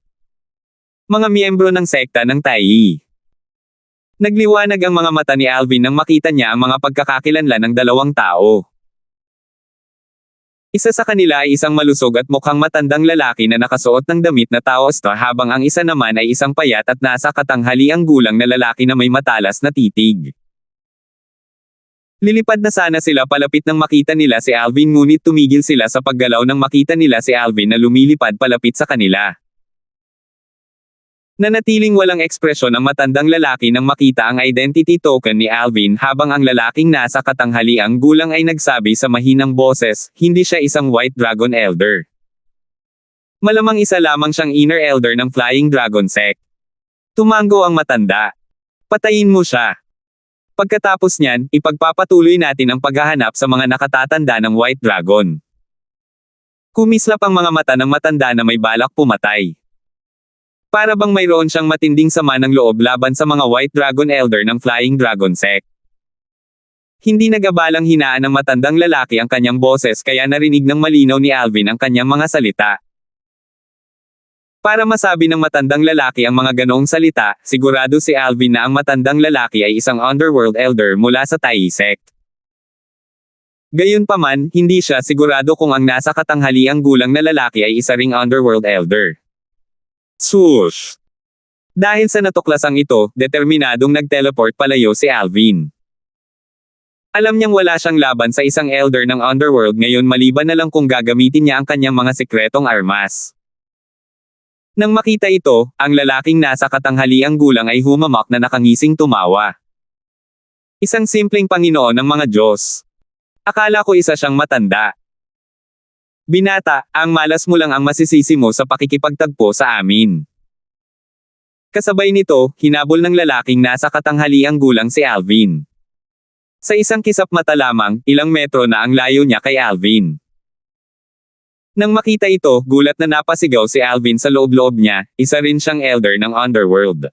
Mga miyembro ng sekta ng Taiyi. Nagliwanag ang mga mata ni Alvin nang makita niya ang mga pagkakakilanlan ng 2 tao. Isa sa kanila ay isang malusog at mukhang matandang lalaki na nakasuot ng damit na taoista habang ang isa naman ay isang payat at nasa katanghaliang gulang na lalaki na may matalas na titig. Lilipad na sana sila palapit nang makita nila si Alvin ngunit tumigil sila sa paggalaw nang makita nila si Alvin na lumilipad palapit sa kanila. Nanatiling walang ekspresyon ang matandang lalaki nang makita ang identity token ni Alvin habang ang lalaking nasa katanghaliang gulang ay nagsabi sa mahinang boses, hindi siya isang White Dragon Elder. Malamang isa lamang siyang Inner Elder ng Flying Dragon Sect. Tumango ang matanda. Patayin mo siya. Pagkatapos niyan, ipagpapatuloy natin ang paghahanap sa mga nakatatanda ng White Dragon. Kumislap ang mga mata ng matanda na may balak pumatay. Para bang mayroon siyang matinding sama ng loob laban sa mga White Dragon Elder ng Flying Dragon Sect. Hindi nagabalang hinaan ng matandang lalaki ang kanyang boses kaya narinig ng malinaw ni Alvin ang kanyang mga salita. Para masabi ng matandang lalaki ang mga ganoong salita, sigurado si Alvin na ang matandang lalaki ay isang Underworld Elder mula sa Taiyi Sect. Gayunpaman, hindi siya sigurado kung ang nasa katanghaliang gulang na lalaki ay isa ring Underworld Elder. Swoosh! Dahil sa natuklasang ito, determinadong nag-teleport palayo si Alvin. Alam niyang wala siyang laban sa isang elder ng Underworld ngayon maliban na lang kung gagamitin niya ang kanyang mga sikretong armas. Nang makita ito, ang lalaking nasa katanghaliang gulang ay humamak na nakangising tumawa. Isang simpleng Panginoon ng mga Diyos. Akala ko isa siyang matanda. Binata, ang malas mo lang ang masisisi mo sa pakikipagtagpo sa amin. Kasabay nito, hinabol ng lalaking nasa katanghaliang gulang si Alvin. Sa isang kisap mata lamang, ilang metro na ang layo niya kay Alvin. Nang makita ito, gulat na napasigaw si Alvin sa loob-loob niya, isa rin siyang elder ng Underworld.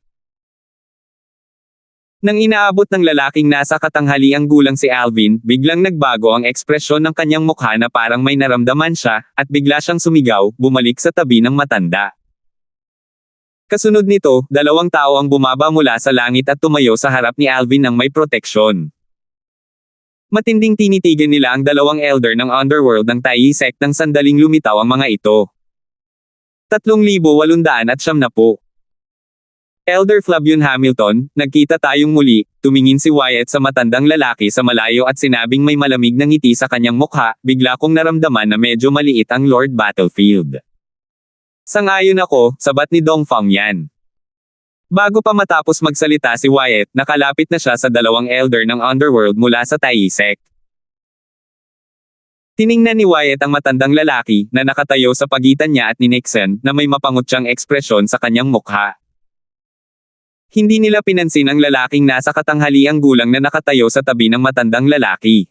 Nang inaabot ng lalaking nasa katanghaliang gulang si Alvin, biglang nagbago ang ekspresyon ng kanyang mukha na parang may naramdaman siya, at bigla siyang sumigaw, bumalik sa tabi ng matanda. Kasunod nito, 2 tao ang bumaba mula sa langit at tumayo sa harap ni Alvin nang may proteksyon. Matinding tinitigan nila ang dalawang elder ng underworld ng Tai sect nang sandaling lumitaw ang mga ito. 3,870. Elder Flavion Hamilton, nagkita tayong muli, tumingin si Wyatt sa matandang lalaki sa malayo at sinabing may malamig na ngiti sa kanyang mukha, bigla kong naramdaman na medyo maliit ang Lord Battlefield. Sang-ayon ako, sabat ni Dongfang yan. Bago pa matapos magsalita si Wyatt, nakalapit na siya sa dalawang elder ng underworld mula sa Tai sect. Tiningnan ni Wyatt ang matandang lalaki na nakatayo sa pagitan niya at ni Nixon na may mapangutyang ekspresyon sa kanyang mukha. Hindi nila pinansin ang lalaking nasa katanghaliang gulang na nakatayo sa tabi ng matandang lalaki.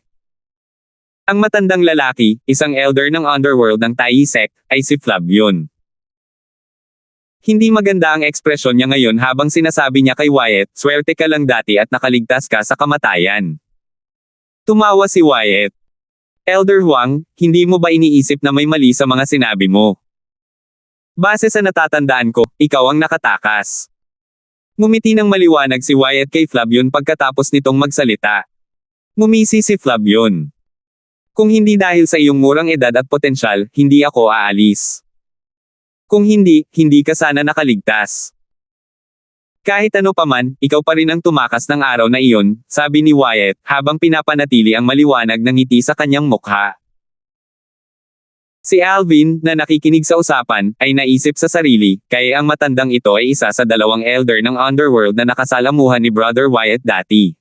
Ang matandang lalaki, isang elder ng underworld ng Tai sect, ay si Flavion. Hindi maganda ang ekspresyon niya ngayon habang sinasabi niya kay Wyatt, swerte ka lang dati at nakaligtas ka sa kamatayan. Tumawa si Wyatt. Elder Huang, hindi mo ba iniisip na may mali sa mga sinabi mo? Base sa natatandaan ko, ikaw ang nakatakas. Ngumiti ng maliwanag si Wyatt kay Flavion pagkatapos nitong magsalita. Ngumisi si Flavion. Kung hindi dahil sa iyong murang edad at potensyal, hindi ako aalis. Kung hindi, hindi ka sana nakaligtas. Kahit ano paman, ikaw pa rin ang tumakas ng araw na iyon, sabi ni Wyatt, habang pinapanatili ang maliwanag ng ngiti sa kanyang mukha. Si Alvin, na nakikinig sa usapan, ay naisip sa sarili, kaya ang matandang ito ay isa sa dalawang elder ng underworld na nakasalamuhan ni Brother Wyatt dati.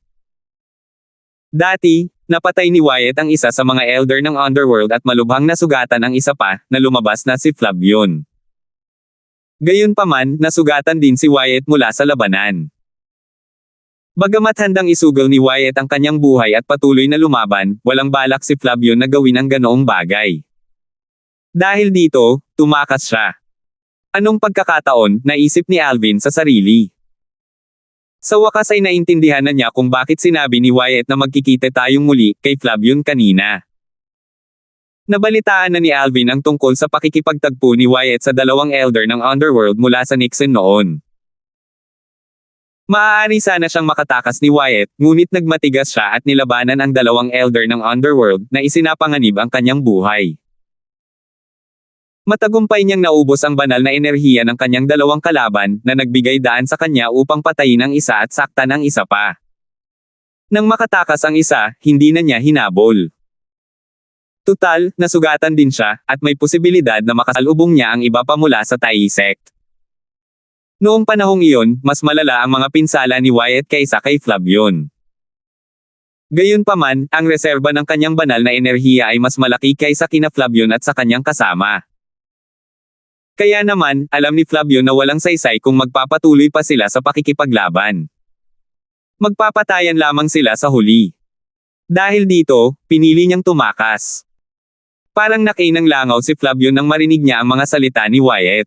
Dati, napatay ni Wyatt ang isa sa mga elder ng underworld at malubhang nasugatan ang isa pa, na lumabas na si Flavion. Gayunpaman, nasugatan din si Wyatt mula sa labanan. Bagamat handang isugal ni Wyatt ang kanyang buhay at patuloy na lumaban, walang balak si Flavion na gawin ang ganoong bagay. Dahil dito, tumakas siya. Anong pagkakataon, naisip ni Alvin sa sarili. Sa wakas ay naintindihan na niya kung bakit sinabi ni Wyatt na magkikita tayong muli kay Flavion kanina. Nabalitaan na ni Alvin ang tungkol sa pakikipagtagpo ni Wyatt sa dalawang elder ng underworld mula sa Nixon noon. Maaari sana siyang makatakas ni Wyatt, ngunit nagmatigas siya at nilabanan ang dalawang elder ng underworld na isinapanganib ang kanyang buhay. Matagumpay niyang naubos ang banal na enerhiya ng kanyang dalawang kalaban na nagbigay daan sa kanya upang patayin ang isa at saktan ang isa pa. Nang makatakas ang isa, hindi na niya hinabol. Tutal, nasugatan din siya, at may posibilidad na makasalubong niya ang iba pa mula sa Tai sect. Noong panahong iyon, mas malala ang mga pinsala ni Wyatt kaysa kay Flavion. Gayunpaman, ang reserba ng kanyang banal na enerhiya ay mas malaki kaysa kina Flavion at sa kanyang kasama. Kaya naman, alam ni Flavion na walang saysay kung magpapatuloy pa sila sa pakikipaglaban. Magpapatayan lamang sila sa huli. Dahil dito, pinili niyang tumakas. Parang nakainang langaw si Flavion nang marinig niya ang mga salita ni Wyatt.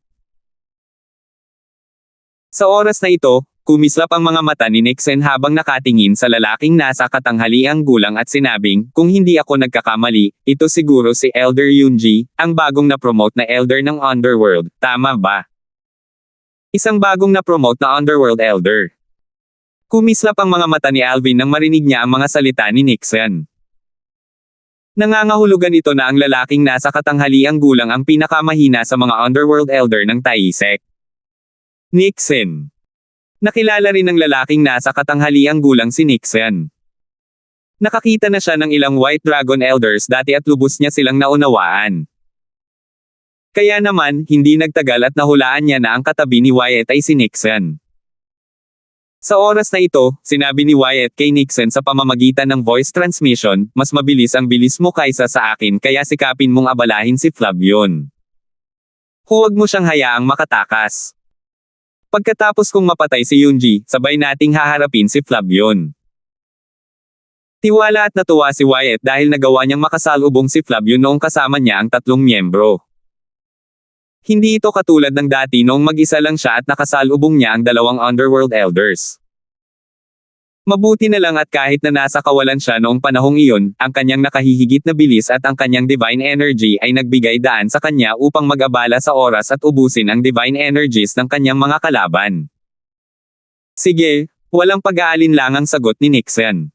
Sa oras na ito, kumislap ang mga mata ni Nixon habang nakatingin sa lalaking nasa katanghaliang gulang at sinabing, kung hindi ako nagkakamali, ito siguro si Elder Yunji, ang bagong na-promote na elder ng underworld, tama ba? Isang bagong na-promote na underworld elder. Kumislap ang mga mata ni Alvin nang marinig niya ang mga salita ni Nixon. Nangangahulugan ito na ang lalaking nasa katanghaliang gulang ang pinakamahina sa mga underworld elder ng Tai sect. Nixon. Nakilala rin ng lalaking nasa katanghaliang gulang si Nixon. Nakakita na siya ng ilang White Dragon Elders dati at lubos niya silang naunawaan. Kaya naman, hindi nagtagal at nahulaan niya na ang katabi ni Wyatt ay si Nixon. Sa oras na ito, sinabi ni Wyatt kay Nixon sa pamamagitan ng voice transmission, mas mabilis ang bilis mo kaysa sa akin kaya sikapin mong abalahin si Flavion. Huwag mo siyang hayaang makatakas. Pagkatapos kong mapatay si Yunji, sabay nating haharapin si Flavion. Tiwala at natuwa si Wyatt dahil nagawa niyang makasalubong si Flavion noong kasama niya ang tatlong miyembro. Hindi ito katulad ng dati noong mag-isa lang siya at nakasalubong niya ang dalawang underworld elders. Mabuti na lang at kahit na nasa kawalan siya noong panahong iyon, ang kanyang nakahihigit na bilis at ang kanyang divine energy ay nagbigay daan sa kanya upang mag-abala sa oras at ubusin ang divine energies ng kanyang mga kalaban. Sige, walang pag-aalinlangang sagot ni Nixon.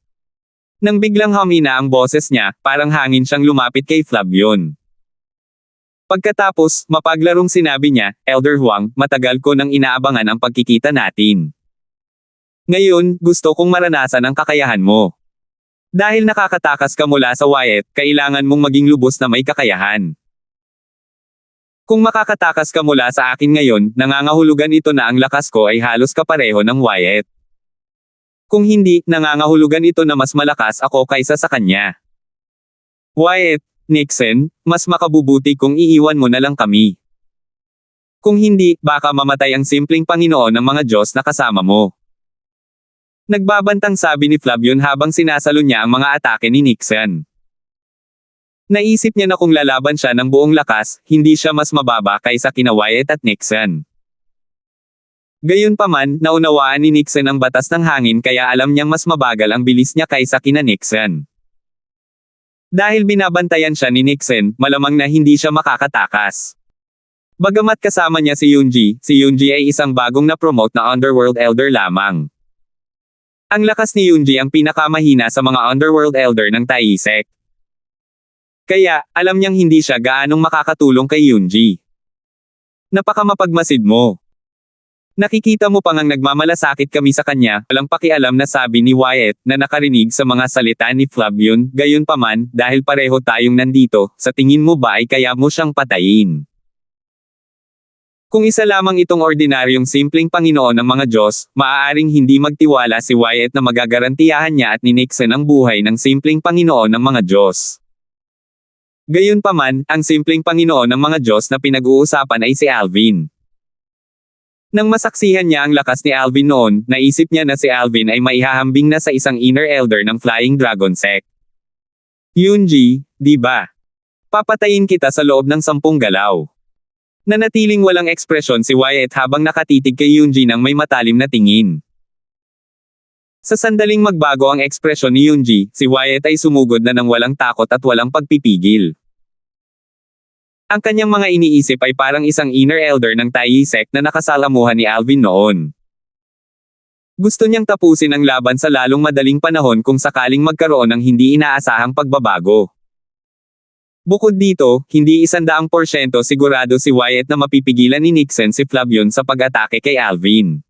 Nang biglang humina ang boses niya, parang hangin siyang lumapit kay Flavion. Pagkatapos, mapaglarong sinabi niya, Elder Huang, matagal ko nang inaabangan ang pagkikita natin. Ngayon, gusto kong maranasan ang kakayahan mo. Dahil nakakatakas ka mula sa Wyatt, kailangan mong maging lubos na may kakayahan. Kung makakatakas ka mula sa akin ngayon, nangangahulugan ito na ang lakas ko ay halos kapareho ng Wyatt. Kung hindi, nangangahulugan ito na mas malakas ako kaysa sa kanya. Wyatt, Nixon, mas makabubuti kung iiwan mo na lang kami. Kung hindi, baka mamatay ang simpleng Panginoon ng mga Diyos na kasama mo. Nagbabantang sabi ni Flavion habang sinasalo niya ang mga atake ni Nixon. Naisip niya na kung lalaban siya ng buong lakas, hindi siya mas mababa kaysa kina Wyatt at Nixon. Gayunpaman, naunawaan ni Nixon ang batas ng hangin kaya alam niyang mas mabagal ang bilis niya kaysa kina Nixon. Dahil binabantayan siya ni Nixon, malamang na hindi siya makakatakas. Bagamat kasama niya si Yunji ay isang bagong na-promote na Underworld Elder lamang. Ang lakas ni Yunji ang pinakamahina sa mga Underworld Elder ng Taisek. Kaya, alam niyang hindi siya gaanong makakatulong kay Yunji. Napakamapagmasid mo. Nakikita mo pang ang nagmamalasakit kami sa kanya, walang pakialam na sabi ni Wyatt na nakarinig sa mga salita ni Flavion, gayunpaman, dahil pareho tayong nandito, sa tingin mo ba ay kaya mo siyang patayin? Kung isa lamang itong ordinaryong simpleng Panginoon ng mga Diyos, maaaring hindi magtiwala si Wyatt na magagarantiyahan niya at ni Nixon ang buhay ng simpleng Panginoon ng mga Diyos. Gayunpaman, ang simpleng Panginoon ng mga Diyos na pinag-uusapan ay si Alvin. Nang masaksihan niya ang lakas ni Alvin noon, naisip niya na si Alvin ay maihahambing na sa isang inner elder ng Flying Dragon Sect. Yunji, di ba? Papatayin kita sa loob ng 10 galaw. Nanatiling walang ekspresyon si Wyatt habang nakatitig kay Yunji ng may matalim na tingin. Sa sandaling magbago ang ekspresyon ni Yunji, si Wyatt ay sumugod na ng walang takot at walang pagpipigil. Ang kanyang mga iniisip ay parang isang inner elder ng Taisek na nakasalamuhan ni Alvin noon. Gusto niyang tapusin ang laban sa lalong madaling panahon kung sakaling magkaroon ng hindi inaasahang pagbabago. Bukod dito, hindi 100% sigurado si Wyatt na mapipigilan ni Nixon si Flavion sa pag-atake kay Alvin.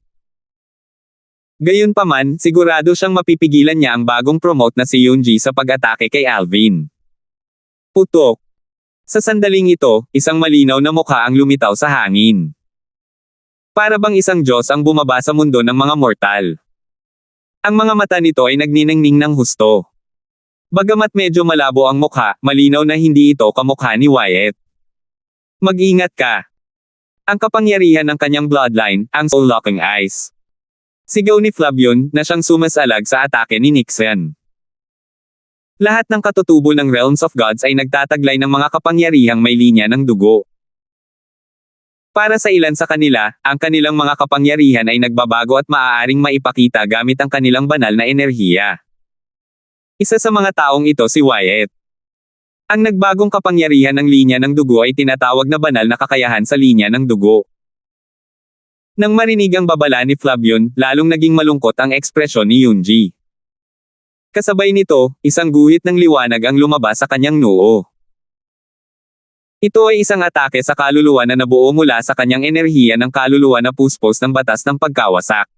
Gayunpaman, sigurado siyang mapipigilan niya ang bagong promote na si Yunji sa pag-atake kay Alvin. Putok. Sa sandaling ito, isang malinaw na mukha ang lumitaw sa hangin. Para bang isang Diyos ang bumaba sa mundo ng mga mortal. Ang mga mata nito ay nagniningning ng husto. Bagamat medyo malabo ang mukha, malinaw na hindi ito kamukha ni Wyatt. Mag-ingat ka. Ang kapangyarihan ng kanyang bloodline, ang soul-locking eyes. Sigaw ni Flavion, na siyang sumasalag sa atake ni Nixon. Lahat ng katutubo ng Realms of Gods ay nagtataglay ng mga kapangyarihang may linya ng dugo. Para sa ilan sa kanila, ang kanilang mga kapangyarihan ay nagbabago at maaaring maipakita gamit ang kanilang banal na enerhiya. Isa sa mga taong ito si Wyatt. Ang nagbagong kapangyarihan ng linya ng dugo ay tinatawag na banal na kakayahan sa linya ng dugo. Nang marinig ang babala ni Flavion, lalong naging malungkot ang ekspresyon ni Yunji. Kasabay nito, isang guhit ng liwanag ang lumabas sa kanyang noo. Ito ay isang atake sa kaluluwa na nabuo mula sa kanyang enerhiya ng kaluluwa na puspos ng batas ng pagkawasak.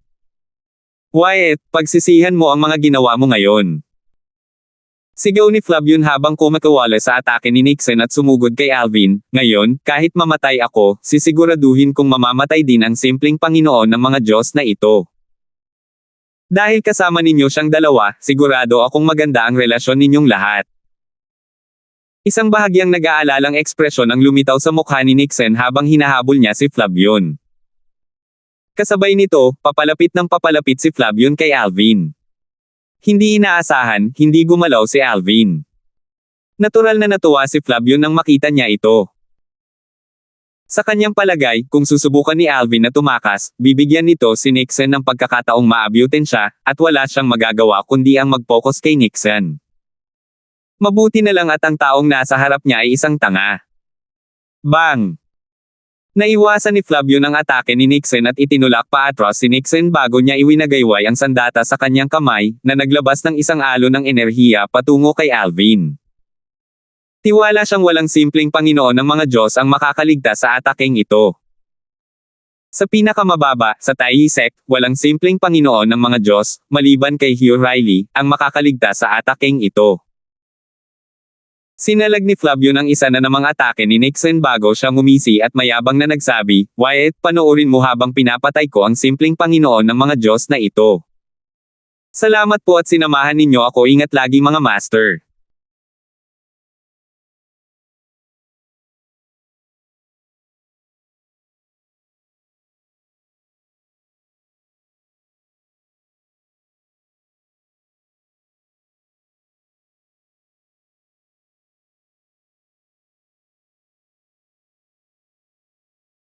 Wyatt, pagsisihan mo ang mga ginawa mo ngayon. Sigaw ni Flavion habang kumakawala sa atake ni Nixon at sumugod kay Alvin, ngayon, kahit mamatay ako, sisiguraduhin kong mamamatay din ang simpleng Panginoon ng mga Diyos na ito. Dahil kasama ninyo siyang dalawa, sigurado akong maganda ang relasyon ninyong lahat. Isang bahagyang nag-aalalang ekspresyon ang lumitaw sa mukha ni Nixon habang hinahabol niya si Flavion. Kasabay nito, papalapit si Flavion kay Alvin. Hindi inaasahan, hindi gumalaw si Alvin. Natural na natuwa si Flavion nang makita niya ito. Sa kanyang palagay, kung susubukan ni Alvin na tumakas, bibigyan nito si Nixon ng pagkakataong maabutin siya, at wala siyang magagawa kundi ang mag-focus kay Nixon. Mabuti na lang at ang taong nasa harap niya ay isang tanga. Bang! Naiwasan ni Flavio ng atake ni Nixon at itinulak pa atras si Nixon bago niya iwinagayway ang sandata sa kanyang kamay, na naglabas ng isang alon ng enerhiya patungo kay Alvin. Tiwala siyang walang simpleng Panginoon ng mga Diyos ang makakaligtas sa atakeng ito. Sa pinakamababa, sa Taisek, walang simpleng Panginoon ng mga Diyos, maliban kay Hugh Riley, ang makakaligtas sa atakeng ito. Sinalag ni Flavio ng isa na namang atake ni Nixon bago siya ngumisi at mayabang na nagsabi, "Wyatt, panoorin mo habang pinapatay ko ang simpleng Panginoon ng mga Diyos na ito." Salamat po at sinamahan ninyo ako, ingat lagi mga master.